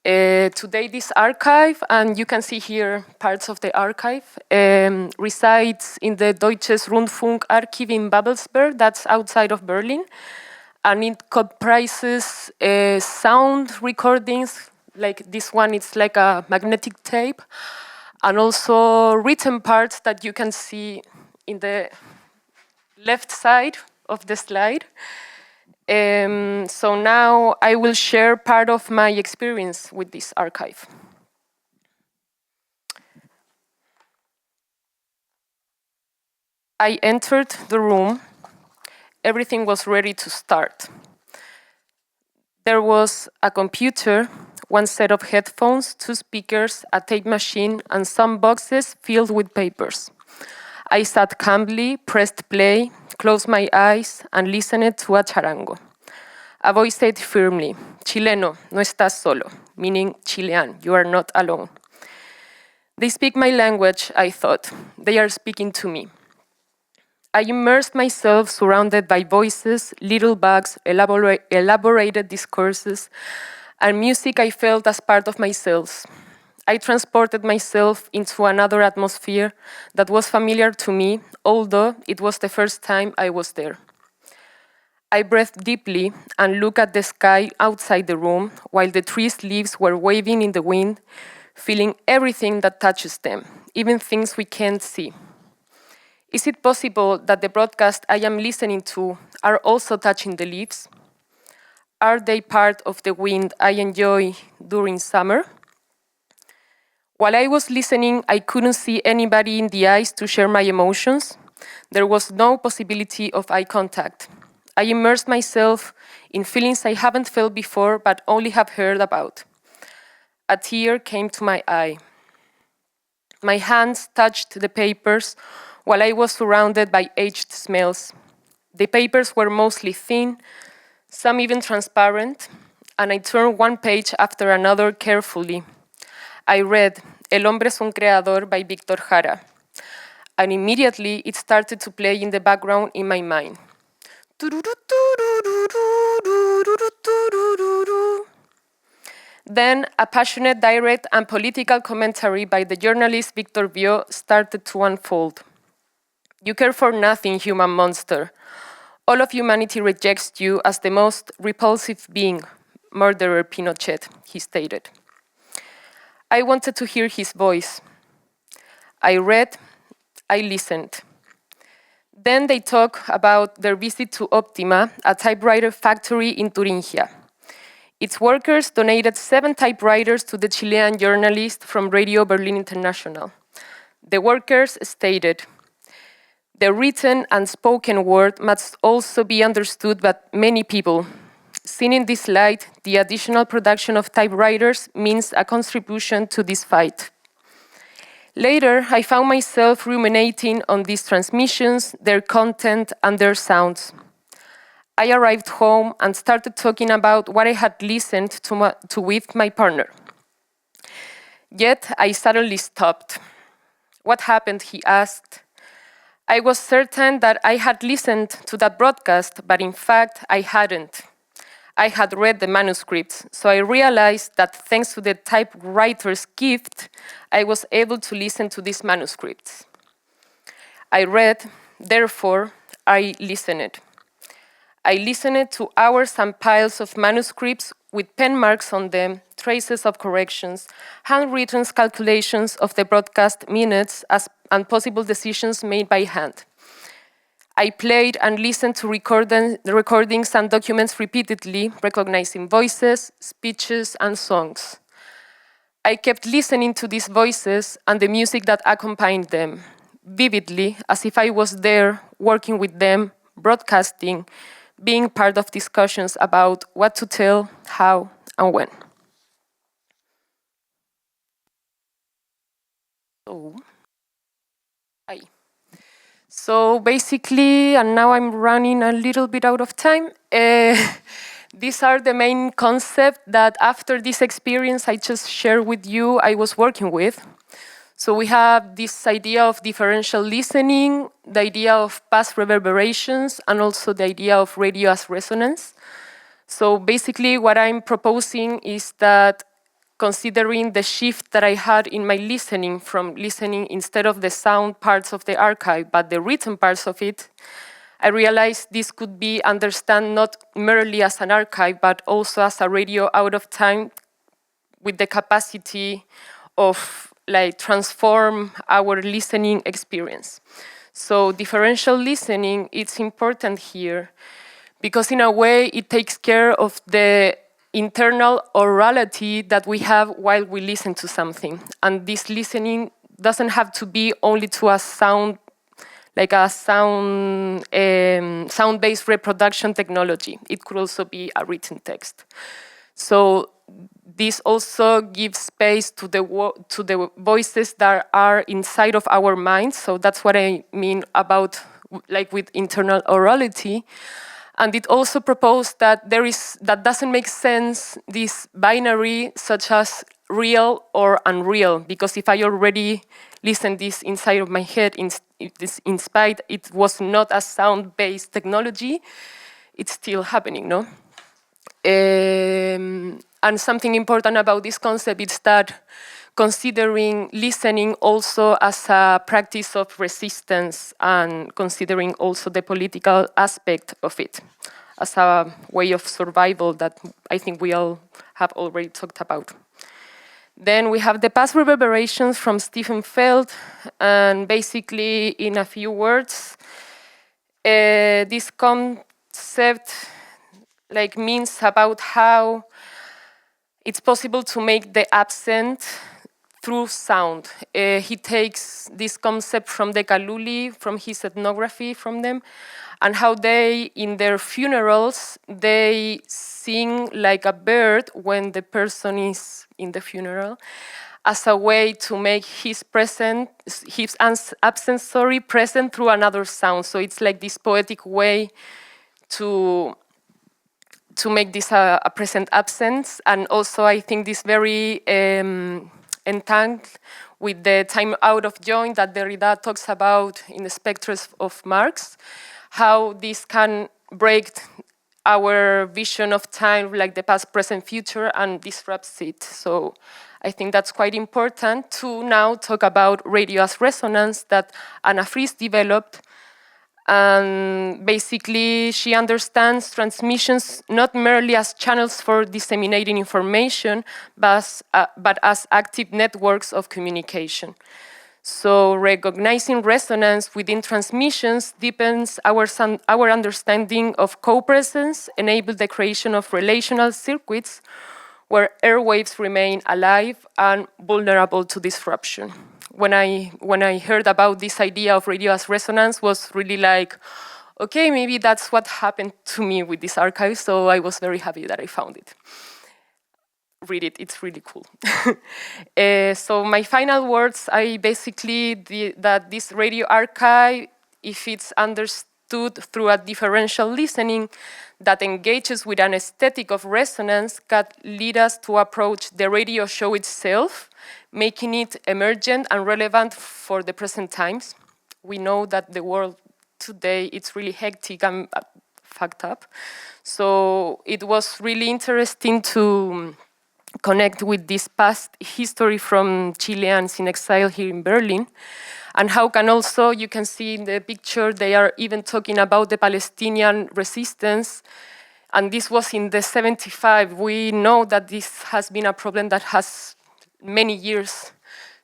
Today, this archive, and you can see here parts of the archive, resides in the Deutsches Rundfunk Archive in Babelsberg, that's outside of Berlin, and it comprises sound recordings, like this one, it's like a magnetic tape, and also written parts that you can see in the left side of the slide. So now I will share part of my experience with this archive. I entered the room. Everything was ready to start. There was a computer, one set of headphones, 2 speakers, a tape machine, and some boxes filled with papers. I sat calmly, pressed play, closed my eyes, and listened to a charango. A voice said firmly, "Chileno, no estás solo," meaning Chilean, you are not alone. They speak my language, I thought. They are speaking to me. I immersed myself surrounded by voices, little bugs, elaborated discourses, and music I felt as part of myself. I transported myself into another atmosphere that was familiar to me, although it was the first time I was there. I breathed deeply and looked at the sky outside the room while the trees' leaves were waving in the wind, feeling everything that touches them, even things we can't see. Is it possible that the broadcast I am listening to are also touching the leaves? Are they part of the wind I enjoy during summer? While I was listening, I couldn't see anybody in the eyes to share my emotions. There was no possibility of eye contact. I immersed myself in feelings I haven't felt before but only have heard about. A tear came to my eye. My hands touched the papers while I was surrounded by aged smells. The papers were mostly thin, some even transparent, and I turned one page after another carefully. I read El hombre es un creador by Víctor Jara. and immediately it started to play in the background in my mind. Then a passionate, direct, and political commentary by the journalist Victor Viau started to unfold. You care for nothing, human monster. All of humanity rejects you as the most repulsive being, murderer Pinochet, he stated. I wanted to hear his voice. I read, I listened. Then they talk about their visit to Optima, a typewriter factory in Thuringia. Its workers donated 7 typewriters to the Chilean journalist from Radio Berlin International. The workers stated, the written and spoken word must also be understood by many people. Seen in this light, the additional production of typewriters means a contribution to this fight. Later, I found myself ruminating on these transmissions, their content, and their sounds. I arrived home and started talking about what I had listened to with my partner. Yet, I suddenly stopped. What happened, he asked. I was certain that I had listened to that broadcast, but in fact, I hadn't. I had read the manuscripts, so I realized that thanks to the typewriter's gift, I was able to listen to these manuscripts. I read, therefore, I listened. I listened to hours and piles of manuscripts with pen marks on them, traces of corrections, handwritten calculations of the broadcast minutes and possible decisions made by hand. I played and listened to the recordings and documents repeatedly, recognizing voices, speeches, and songs. I kept listening to these voices and the music that accompanied them, vividly, as if I was there, working with them, broadcasting, being part of discussions about what to tell, how, and when. So basically, and now I'm running a little bit out of time, these are the main concepts that after this experience I just shared with you, I was working with. So we have this idea of differential listening, the idea of past reverberations, and also the idea of radio as resonance. So basically what I'm proposing is that considering the shift that I had in my listening from listening instead of the sound parts of the archive, but the written parts of it, I realized this could be understood not merely as an archive, but also as a radio out of time with the capacity of transform our listening experience. So differential listening, it's important here because in a way it takes care of the internal orality that we have while we listen to something. And this listening doesn't have to be only to a sound, like a sound-based reproduction technology. It could also be a written text. So this also gives space to the voices that are inside of our minds. So that's what I mean about with internal orality. And it also proposed that that doesn't make sense, this binary such as real or unreal, because if I already listened this inside of my head, in spite it was not a sound-based technology, it's still happening, no? And something important about this concept is that considering listening also as a practice of resistance and considering also the political aspect of it as a way of survival that I think we all have already talked about. Then we have the past reverberations from Stephen Feld, and basically in a few words, this concept means about how it's possible to make the absent through sound. He takes this concept from the Kaluli, from his ethnography from them, and how they, in their funerals, they sing like a bird when the person is in the funeral, as a way to make his absence present through another sound. So it's like this poetic way to make this a present absence, and also I think this very entangled with the time out of joint that Derrida talks about in the spectra of Marx, how this can break our vision of time, like the past, present, future, and disrupts it. So I think that's quite important to now talk about radio as resonance that Anna Fries developed. And basically, she understands transmissions not merely as channels for disseminating information, but as active networks of communication. So recognizing resonance within transmissions deepens our understanding of co-presence, enables the creation of relational circuits where airwaves remain alive and vulnerable to disruption. When I heard about this idea of radio as resonance, was really like, okay, maybe that's what happened to me with this archive, so I was very happy that I found it. Read it, it's really cool. So my final words, that this radio archive, if it's understood through a differential listening that engages with an aesthetic of resonance, can lead us to approach the radio show itself, making it emergent and relevant for the present times. We know that the world today, it's really hectic and fucked up. So it was really interesting to connect with this past history from Chileans in exile here in Berlin, and how can also, you can see in the picture, they are even talking about the Palestinian resistance, and this was in the 75. We know that this has been a problem that has many years.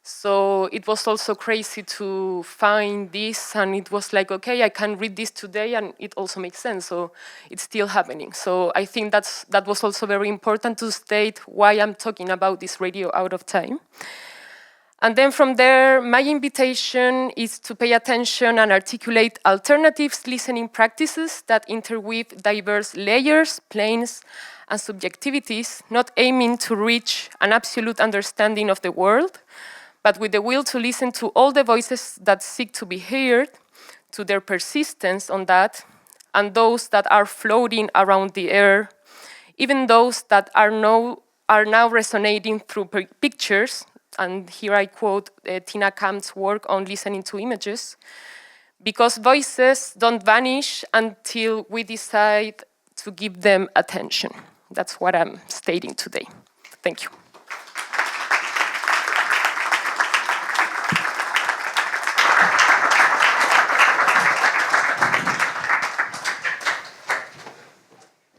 So it was also crazy to find this, and it was like, okay, I can read this today, and it also makes sense, so it's still happening. So I think that was also very important to state why I'm talking about this radio out of time. And then from there, my invitation is to pay attention and articulate alternatives listening practices that interweave diverse layers, planes, and subjectivities, not aiming to reach an absolute understanding of the world, but with the will to listen to all the voices that seek to be heard, to their persistence on that, and those that are floating around the air, even those that are now resonating through pictures. And here I quote Tina Kamp's work on listening to images, because voices don't vanish until we decide to give them attention. That's what I'm stating today. Thank you.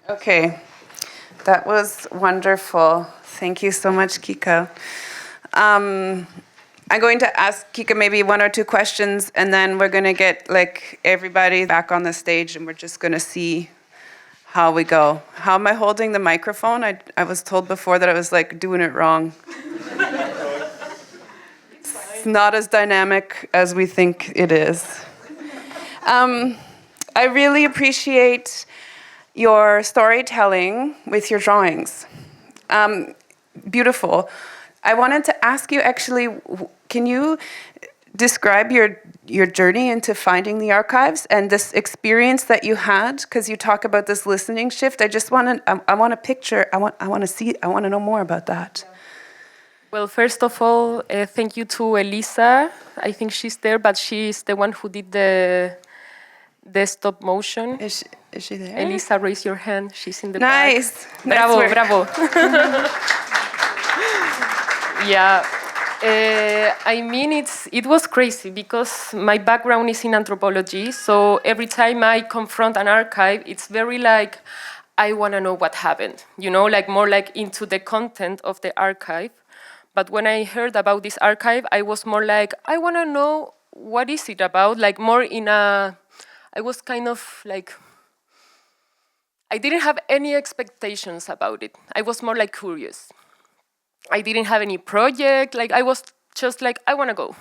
Okay, that was wonderful. Thank you so much, Kika. I'm going to ask Kika maybe one or two questions, and then we're going to get like everybody back on the stage, and we're just going to see how we go. How am I holding the microphone? I was told before that I was like doing it wrong. It's not as dynamic as we think it is. I really appreciate your storytelling with your drawings. Beautiful. I wanted to ask you actually, can you describe your journey into finding the archives and this experience that you had? Because you talk about this listening shift. I just want to, I want to picture, I want to see, I want to know more about that. Well, first of all, thank you to Elisa. I think she's there, but she's the one who did the stop motion. Is she there? Elisa, raise your hand. She's in the nice. back. Bravo, nice bravo. Yeah. I mean, it was crazy because my background is in anthropology. So every time I confront an archive, it's very like, I want to know what happened. You know, like more like into the content of the archive. But when I heard about this archive, I was more like, I want to know what is it about? Like more in a, I was kind of like, I didn't have any expectations about it. I was more like curious. I didn't have any project, like I was just like, I want to go.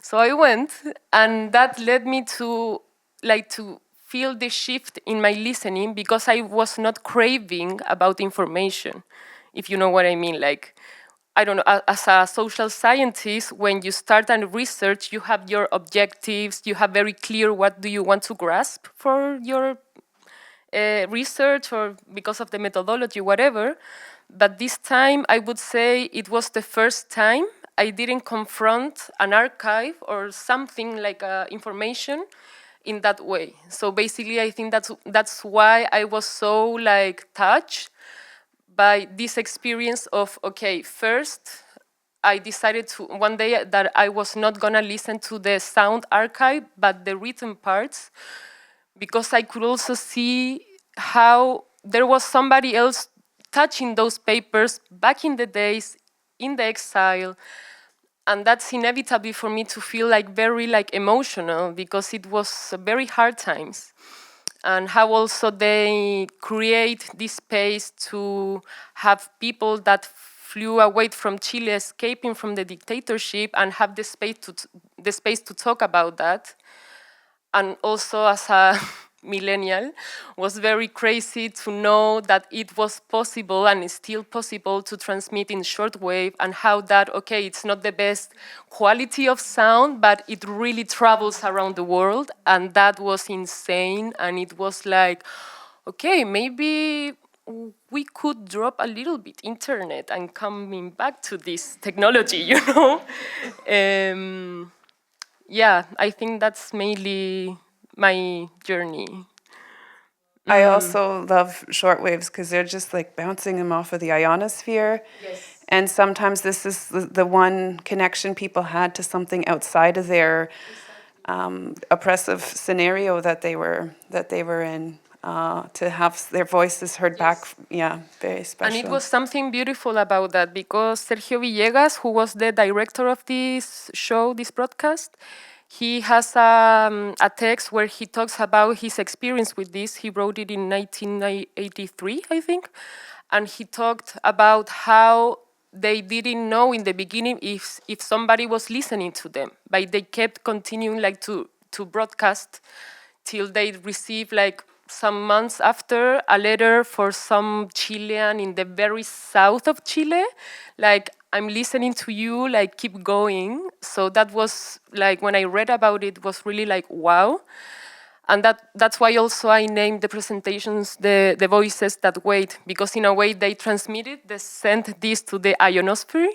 So I went, and that led me to feel the shift in my listening, because I was not craving about information, if you know what I mean. Like, I don't know, as a social scientist, when you start a research, you have your objectives, you have very clear what do you want to grasp for your research, or because of the methodology, whatever. But this time, I would say it was the first time I didn't confront an archive or something like information in that way. So basically, I think that's why I was so like touched by this experience of, okay, first I decided to one day that I was not gonna listen to the sound archive, but the written parts, because I could also see how there was somebody else touching those papers back in the days in the exile. And that's inevitably for me to feel like very like emotional, because it was very hard times. And how also they create this space to have people that flew away from Chile, escaping from the dictatorship, and have the space to talk about that. And also, as a millennial, was very crazy to know that it was possible and is still possible to transmit in shortwave, and how that, okay, it's not the best quality of sound, but it really travels around the world. And that was insane. And it was like, okay, maybe we could drop a little bit internet and coming back to this technology, you know? Yeah, I think that's mainly my journey. I also love shortwaves because they're just like bouncing them off of the ionosphere. Yes. And sometimes this is the one connection people had to something outside of their oppressive scenario that they were in. To have their voices heard back, yeah, very special. And it was something beautiful about that, because Sergio Villegas, who was the director of this show, this broadcast, he has a text where he talks about his experience with this. He wrote it in 1983, I think. And he talked about how they didn't know in the beginning if somebody was listening to them, but they kept continuing like to broadcast till they received like some months after a letter for some Chilean in the very south of Chile, like, I'm listening to you, like, keep going. So that was like, when I read about it, was really like, wow. And that's why also I named the presentations the voices that wait, because in a way they transmitted, they sent this to the ionosphere.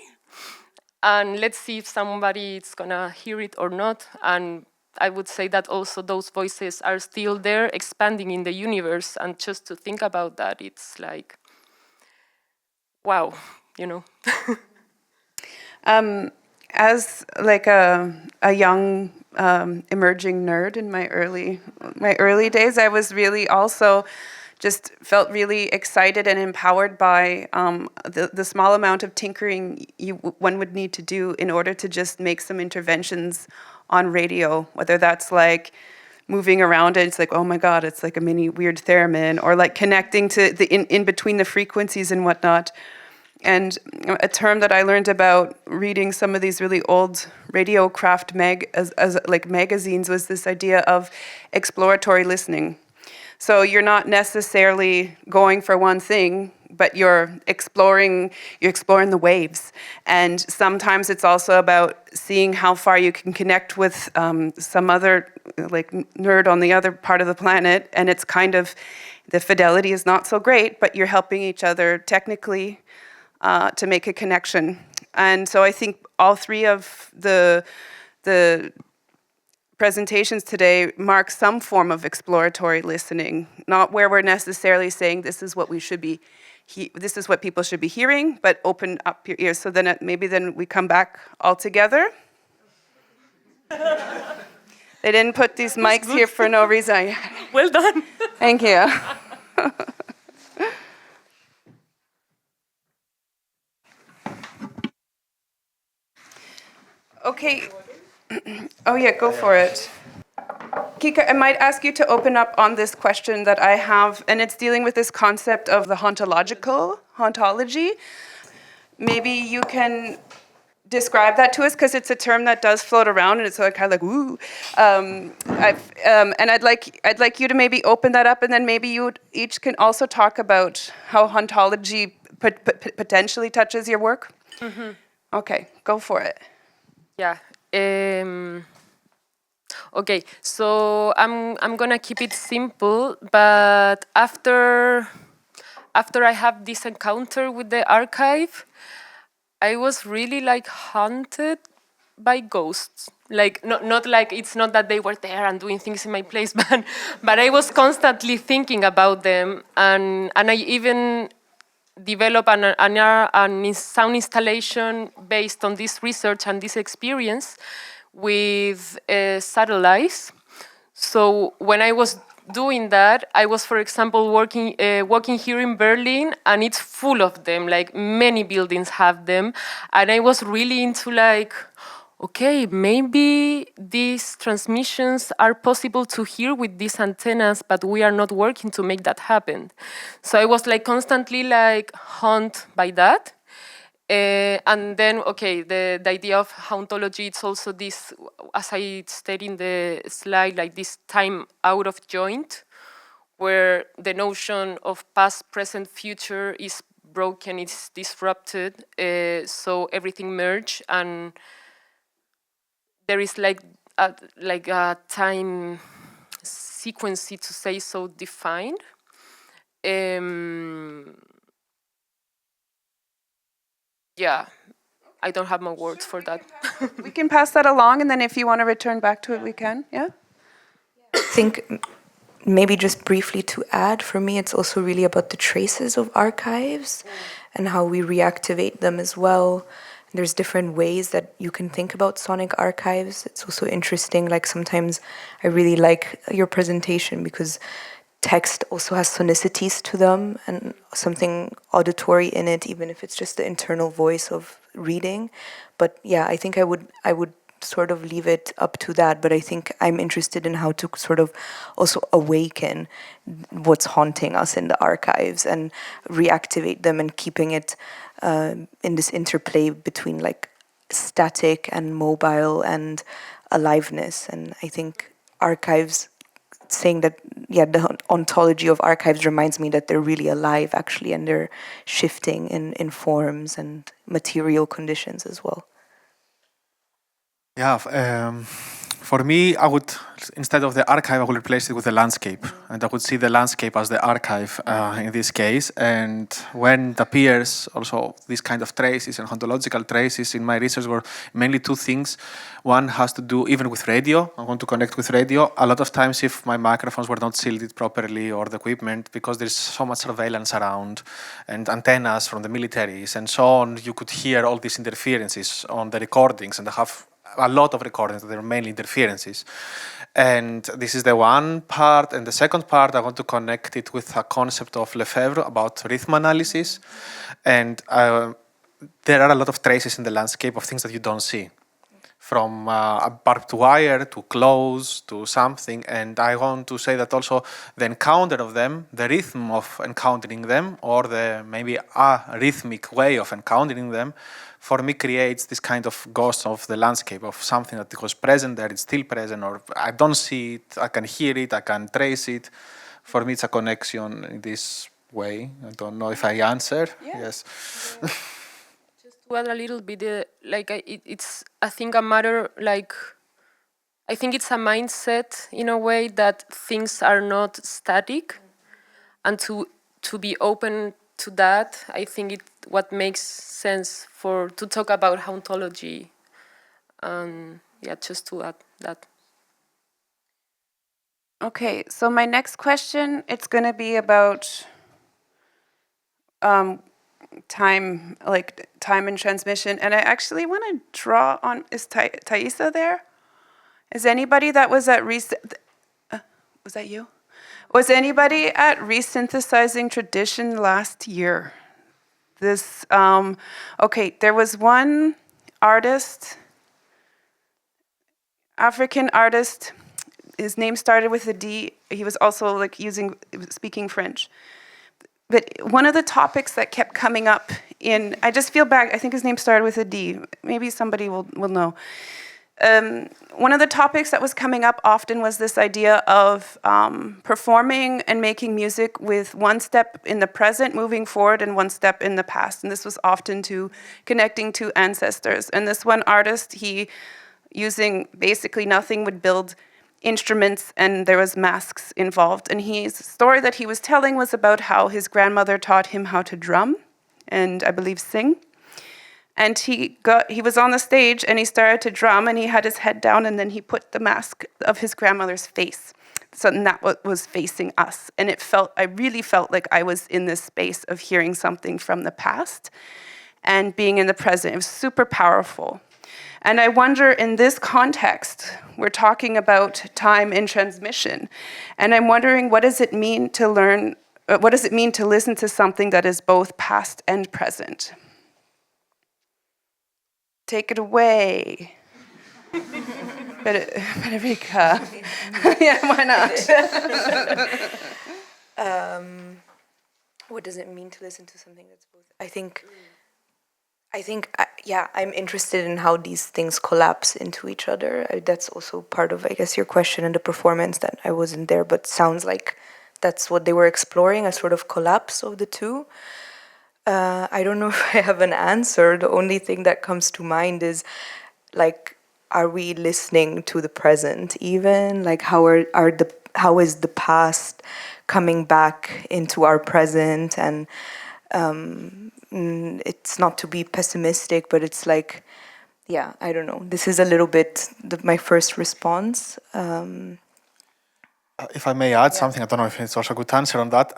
And let's see if somebody is gonna hear it or not. And I would say that also those voices are still there, expanding in the universe. And just to think about that, it's like, wow, you know. As like a young emerging nerd in my early days, I was really also just felt really excited and empowered by the small amount of tinkering one would need to do in order to just make some interventions on radio, whether that's like moving around it, it's like, oh my God, it's like a mini weird theremin, or like connecting to the in between the frequencies and whatnot. And a term that I learned about reading some of these really old radio craft as like magazines was this idea of exploratory listening. So you're not necessarily going for one thing, but you're exploring the waves. And sometimes it's also about seeing how far you can connect with some other like nerd on the other part of the planet. And it's kind of, the fidelity is not so great, but you're helping each other technically to make a connection. And so I think all three of the presentations today mark some form of exploratory listening, not where we're necessarily saying this is what we should be, this is what people should be hearing, but open up your ears. So then maybe we come back all together. They didn't put these mics here for no reason. Well done. Thank you. Okay. Oh yeah, go for it. Kika, I might ask you to open up on this question that I have, and it's dealing with this concept of the hauntology. Maybe you can describe that to us, because it's a term that does float around, and it's kind of like, ooh. And I'd like you to maybe open that up, and then maybe you each can also talk about how hauntology potentially touches your work. Mm-hmm. Okay, go for it. Yeah. Okay, so I'm gonna keep it simple, but after after I have this encounter with the archive, I was really like haunted by ghosts. Like not like it's not that they were there and doing things in my place, but I was constantly thinking about them, and I even developed an sound installation based on this research and this experience with satellites. So when I was doing that, I was, for example, walking here in Berlin, and it's full of them. Like many buildings have them, and I was really into like, okay, maybe these transmissions are possible to hear with these antennas, but we are not working to make that happen. So I was like constantly like haunted by that. And then, okay, the idea of hauntology, it's also this, as I stated in the slide, like this time out of joint, where the notion of past, present, future is broken, it's disrupted, so everything merged, and there is like a time sequence, to say so, defined. Yeah, I don't have more words for that. We can pass that along, and then if you want to return back to it, we can. Yeah? I think maybe just briefly to add, for me, it's also really about the traces of archives and how we reactivate them as well. There's different ways that you can think about sonic archives. It's also interesting, like sometimes I really like your presentation because text also has sonicities to them and something auditory in it, even if it's just the internal voice of reading. But yeah, I think I would sort of leave it up to that, but I think I'm interested in how to sort of also awaken what's haunting us in the archives and reactivate them and keeping it in this interplay between like static and mobile and aliveness. And I think archives, saying that, yeah, the ontology of archives reminds me that they're really alive actually, and they're shifting in forms and material conditions as well. Yeah, for me, I would, instead of the archive, I would replace it with the landscape. And I would see the landscape as the archive in this case. And when it appears, also these kind of traces and ontological traces in my research were mainly two things. One has to do even with radio. I want to connect with radio. A lot of times if my microphones were not shielded properly or the equipment, because there's so much surveillance around and antennas from the militaries and so on, you could hear all these interferences on the recordings, and I have a lot of recordings that are mainly interferences. And this is the one part. And the second part, I want to connect it with a concept of Lefebvre about rhythm analysis. And there are a lot of traces in the landscape of things that you don't see, from a barbed wire to clothes to something. And I want to say that also the encounter of them, the rhythm of encountering them, or the maybe a rhythmic way of encountering them, for me creates this kind of ghost of the landscape, of something that was present there, it's still present, or I don't see it, I can hear it, I can trace it. For me, it's a connection in this way. I don't know if I answer. Yeah. Yes. Just to add a little bit, it's I think a matter, like, I think it's a mindset in a way that things are not static, and to be open to that, I think what makes sense to talk about hauntology. Yeah, just to add that. Okay, so my next question, it's going to be about time and transmission. And I actually want to draw on, is Thaisa there? Is anybody that was at was that you? Was anybody at Resynthesizing Tradition last year? This, okay, there was one artist, African artist, his name started with a D. He was also like speaking French. But one of the topics that kept coming up I just feel bad, I think his name started with a D. Maybe somebody will know. One of the topics that was coming up often was this idea of performing and making music with one step in the present, moving forward, and one step in the past. And this was often connecting to ancestors. And this one artist, he, using basically nothing, would build instruments and there was masks involved. And his story that he was telling was about how his grandmother taught him how to drum and I believe sing. And he was on the stage and he started to drum and he had his head down and then he put the mask of his grandmother's face. So that was facing us. And I really felt like I was in this space of hearing something from the past and being in the present. It was super powerful. And I wonder, in this context, we're talking about time in transmission. And I'm wondering, what does it mean to listen to something that is both past and present? Take it away. Federica. Yeah, why not? What does it mean to listen to something that's both? I think, I'm interested in how these things collapse into each other. That's also part of, I guess, your question and the performance that I wasn't there, but sounds like that's what they were exploring, a sort of collapse of the two. I don't know if I have an answer. The only thing that comes to mind is, like, are we listening to the present even? Like, how is the past coming back into our present? And it's not to be pessimistic, but it's like, yeah, I don't know. This is a little bit my first response. If I may add something, I don't know if it's also a good answer on that.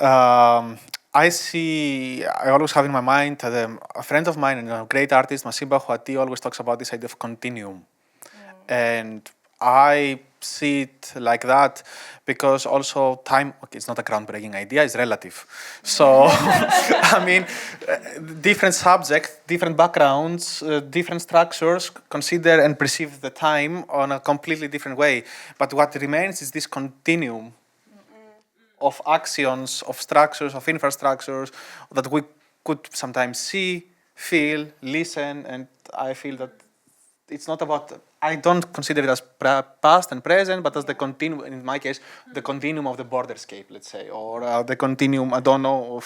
I always have in my mind a friend of mine, a great artist, Masimba Huati, always talks about this idea of continuum. And I see it like that because also time, it's not a groundbreaking idea, it's relative. So, I mean, different subjects, different backgrounds, different structures consider and perceive the time on a completely different way. But what remains is this continuum of actions, of structures, of infrastructures that we could sometimes see, feel, listen, and I feel that it's not about, I don't consider it as past and present, but as the continuum, in my case, the continuum of the borderscape, let's say, or the continuum, I don't know,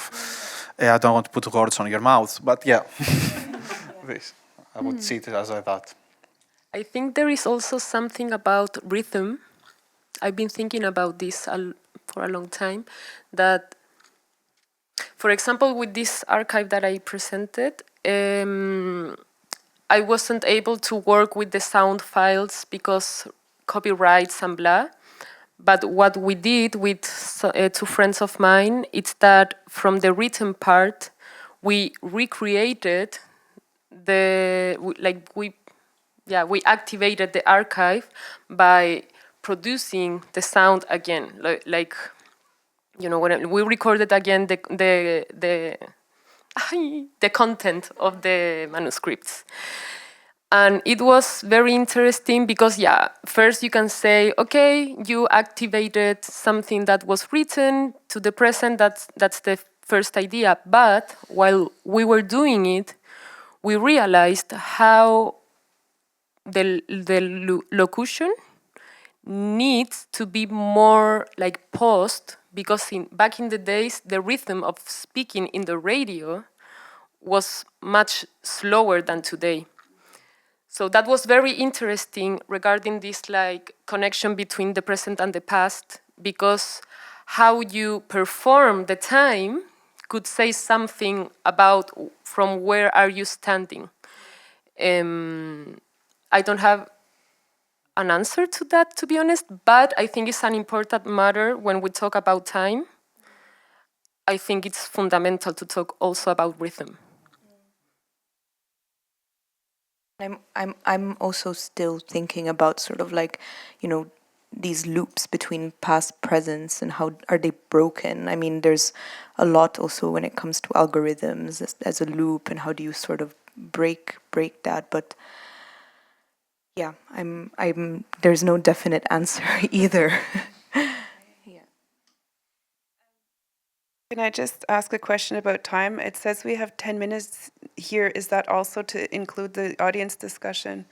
I don't want to put words on your mouth, but yeah, this, I would see it as that. I think there is also something about rhythm. I've been thinking about this for a long time, that, for example, with this archive that I presented, I wasn't able to work with the sound files because copyrights and blah. But what we did with two friends of mine, it's that from the written part, we recreated we activated the archive by producing the sound again, when we recorded again the content of the manuscripts. And it was very interesting because, first you can say, okay, you activated something that was written to the present, that's the first idea. But while we were doing it, we realized how the locution needs to be more like paused, because back in the days, the rhythm of speaking in the radio was much slower than today. So that was very interesting regarding this connection between the present and the past, because how you perform the time could say something about from where are you standing. I don't have an answer to that, to be honest, but I think it's an important matter when we talk about time. I think it's fundamental to talk also about rhythm. I'm also still thinking about sort of these loops between past, presence, and how are they broken. I mean, there's a lot also when it comes to algorithms as a loop, and how do you sort of break that. But yeah, there's no definite answer either. Can I just ask a question about time? It says we have 10 minutes here. Is that also to include the audience discussion?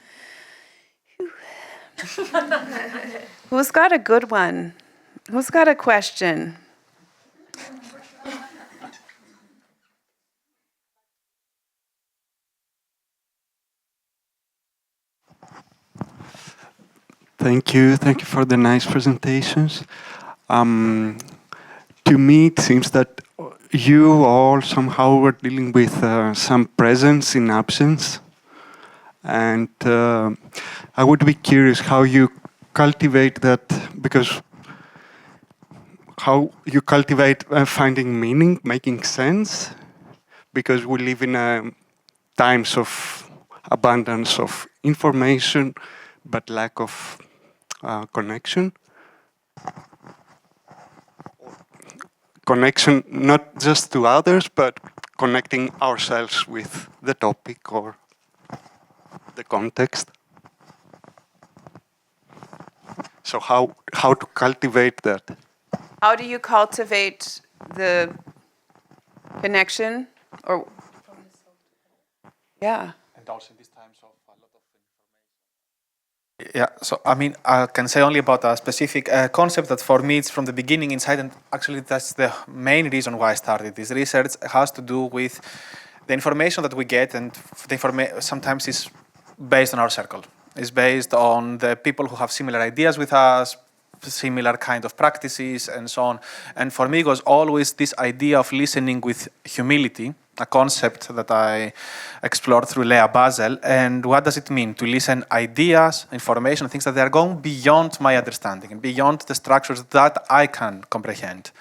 Who's got a good one? Who's got a question? Thank you for the nice presentations. To me, it seems that you all somehow were dealing with some presence in absence. And I would be curious how you cultivate that, because how you cultivate finding meaning, making sense, because we live in times of abundance of information, but lack of connection. Connection not just to others, but connecting ourselves with the topic or the context. So how to cultivate that? How do you cultivate the connection? Or yeah. And also in these times of a lot of information. Yeah, so I mean, I can say only about a specific concept that for me it's from the beginning inside, and actually that's the main reason why I started this research. It has to do with the information that we get, and the information sometimes is based on our circle. It's based on the people who have similar ideas with us, similar kind of practices, and so on. And for me, it was always this idea of listening with humility, a concept that I explored through Lea Basel. And what does it mean to listen ideas, information, things that they are going beyond my understanding and beyond the structures that I can comprehend.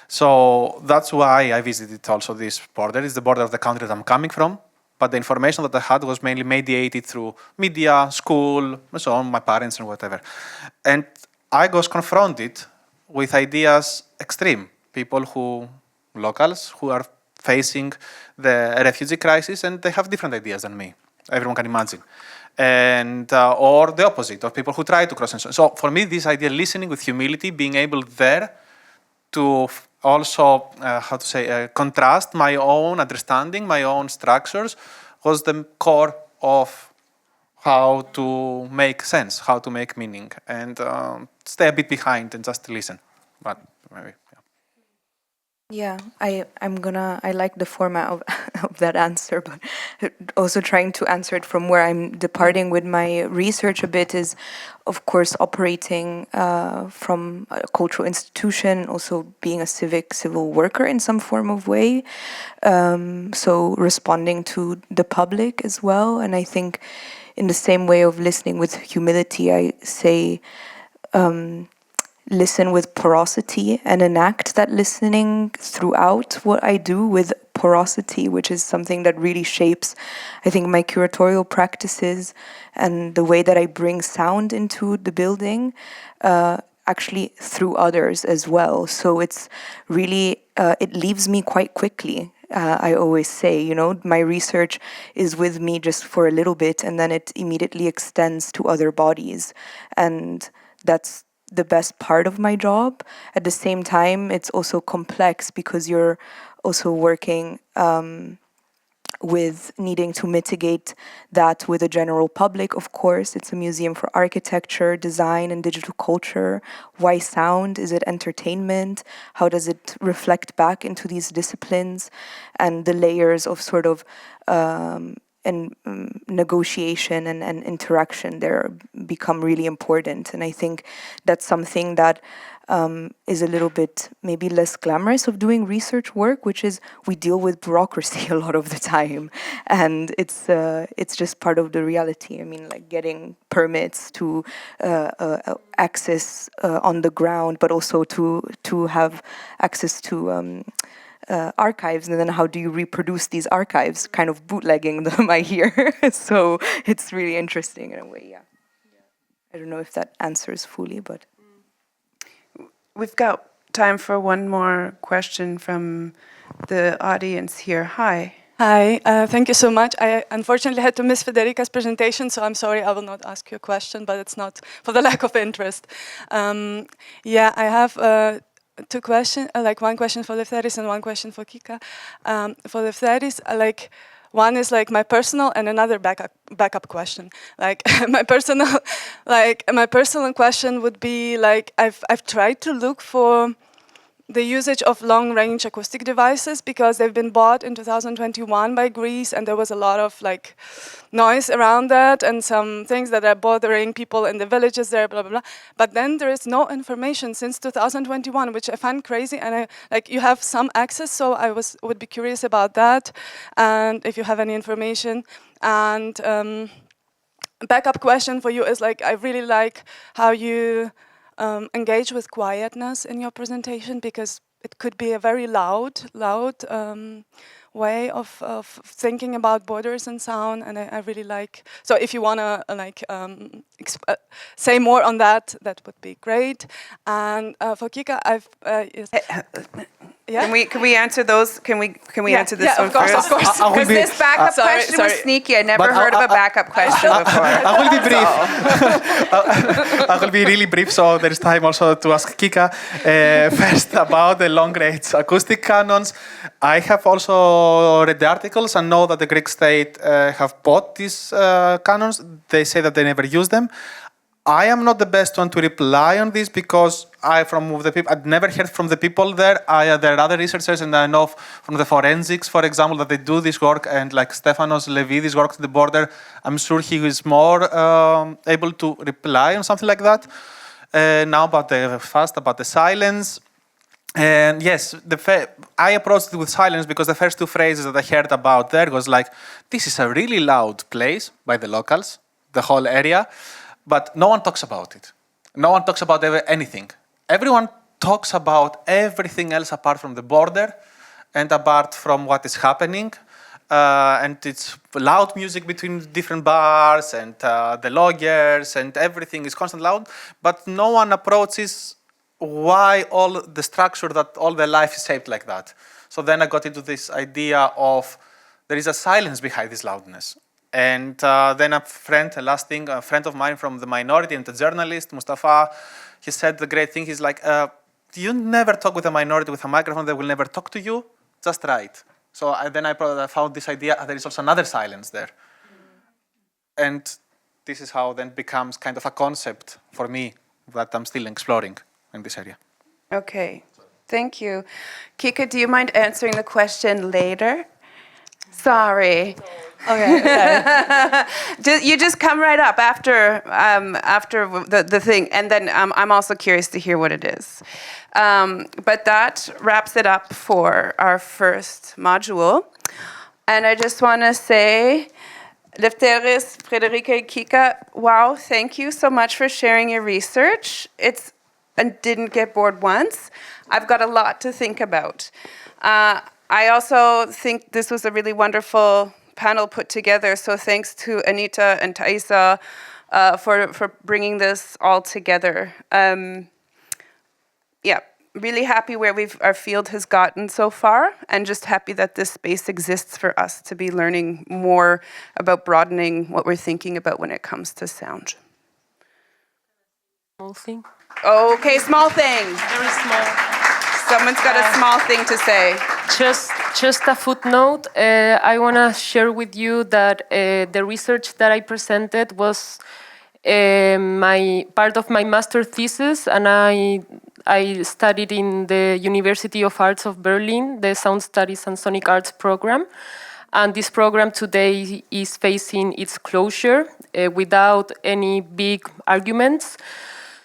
So that's why I visited also this border. It's the border of the country that I'm coming from. But the information that I had was mainly mediated through media, school, and so on, my parents and whatever. And I was confronted with ideas extreme. People locals who are facing the refugee crisis, and they have different ideas than me. Everyone can imagine. And or the opposite, of people who try to cross and so on. So for me, this idea, listening with humility, being able there to also, contrast my own understanding, my own structures, was the core of how to make sense, how to make meaning, and stay a bit behind and just listen. But maybe, Yeah, I like the format of that answer, but also trying to answer it from where I'm departing with my research a bit is, of course, operating from a cultural institution, also being a civil worker in some form of way. So responding to the public as well. And I think in the same way of listening with humility, I say, listen with porosity and enact that listening throughout what I do with porosity, which is something that really shapes, I think, my curatorial practices and the way that I bring sound into the building, actually through others as well. So it's really, it leaves me quite quickly. I always say, my research is with me just for a little bit, and then it immediately extends to other bodies. And that's the best part of my job. At the same time, it's also complex because you're also working with needing to mitigate that with the general public, of course. It's a museum for architecture, design, and digital culture. Why sound? Is it entertainment? How does it reflect back into these disciplines? And the layers of sort of negotiation and interaction there become really important. And I think that's something that is a little bit maybe less glamorous of doing research work, which is we deal with bureaucracy a lot of the time, and it's just part of the reality. I mean, like getting permits to access on the ground, but also to have access to archives, and then how do you reproduce these archives, kind of bootlegging them, I hear. So it's really interesting in a way, yeah. I don't know if that answers fully, but... We've got time for one more question from the audience here. Hi. Hi, thank you so much. I unfortunately had to miss Federica's presentation, so I'm sorry I will not ask you a question, but it's not for the lack of interest. Yeah, I have two questions, one question for Lefteris and one question for Kika. For Lefteris, one is like my personal and another backup question. Like my personal question would be like I've tried to look for the usage of long-range acoustic devices, because they've been bought in 2021 by Greece, and there was a lot of like noise around that and some things that are bothering people in the villages there, blah, blah, blah. But then there is no information since 2021, which I find crazy. And like you have some access, so I would be curious about that, and if you have any information. And backup question for you is like, I really like how you engage with quietness in your presentation, because it could be a very loud way of thinking about borders and sound, and I really like. So if you wanna like say more on that, that would be great. And for Kika, yeah. Can we answer those? Can we answer this one of course, first? of course. Because this backup question was sneaky. I never heard of a backup question before. I will be brief. I will be really brief, so there is time also to ask Kika. First, about the long-range acoustic canons. I have also read the articles and know that the Greek state have bought these canons. They say that they never use them. I am not the best one to reply on this, because I'd never heard from the people there. There are other researchers, and I know from the forensics, for example, that they do this work, and like Stefanos Levidis works at the border. I'm sure he is more able to reply on something like that. Now about the silence. And yes, I approached it with silence, because the first two phrases that I heard about there was like, this is a really loud place by the locals, the whole area. But no one talks about it. No one talks about anything. Everyone talks about everything else apart from the border and apart from what is happening. And it's loud music between different bars and the lawyers, and everything is constantly loud. But no one approaches why all the structure, that all the life is shaped like that. So then I got into this idea of there is a silence behind this loudness. And then a friend of mine from the minority and a journalist, Mustafa, he said the great thing. He's like, you never talk with a minority with a microphone, they will never talk to you, just try it. So then I found this idea, there is also another silence there. And this is how then becomes kind of a concept for me that I'm still exploring in this area. Okay, thank you. Kika, do you mind answering the question later? Sorry. Okay. You just come right up after the thing, and then I'm also curious to hear what it is. But that wraps it up for our first module. And I just want to say, Lefteris, Federica, Kika, wow, thank you so much for sharing your research. And didn't get bored once. I've got a lot to think about. I also think this was a really wonderful panel put together. So thanks to Anita and Thaisa for bringing this all together. Yeah, really happy where our field has gotten so far, and just happy that this space exists for us to be learning more about broadening what we're thinking about when it comes to sound. Small thing. Okay, small thing. Very small. Someone's got a small thing to say. Just a footnote. I want to share with you that the research that I presented was part of my master thesis, and I studied in the University of Arts of Berlin, the Sound Studies and Sonic Arts program. And this program today is facing its closure without any big arguments.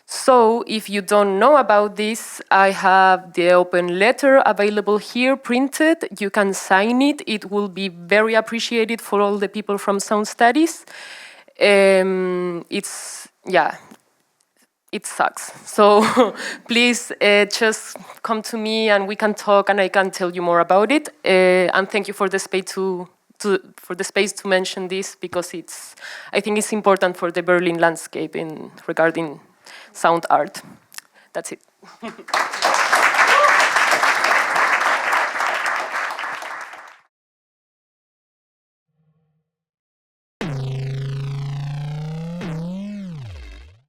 So if you don't know about this, I have the open letter available here, printed. You can sign it. It will be very appreciated for all the people from Sound Studies. It sucks. So please just come to me and we can talk and I can tell you more about it. And thank you for the space to mention this, because I think it's important for the Berlin landscape regarding sound art. That's it.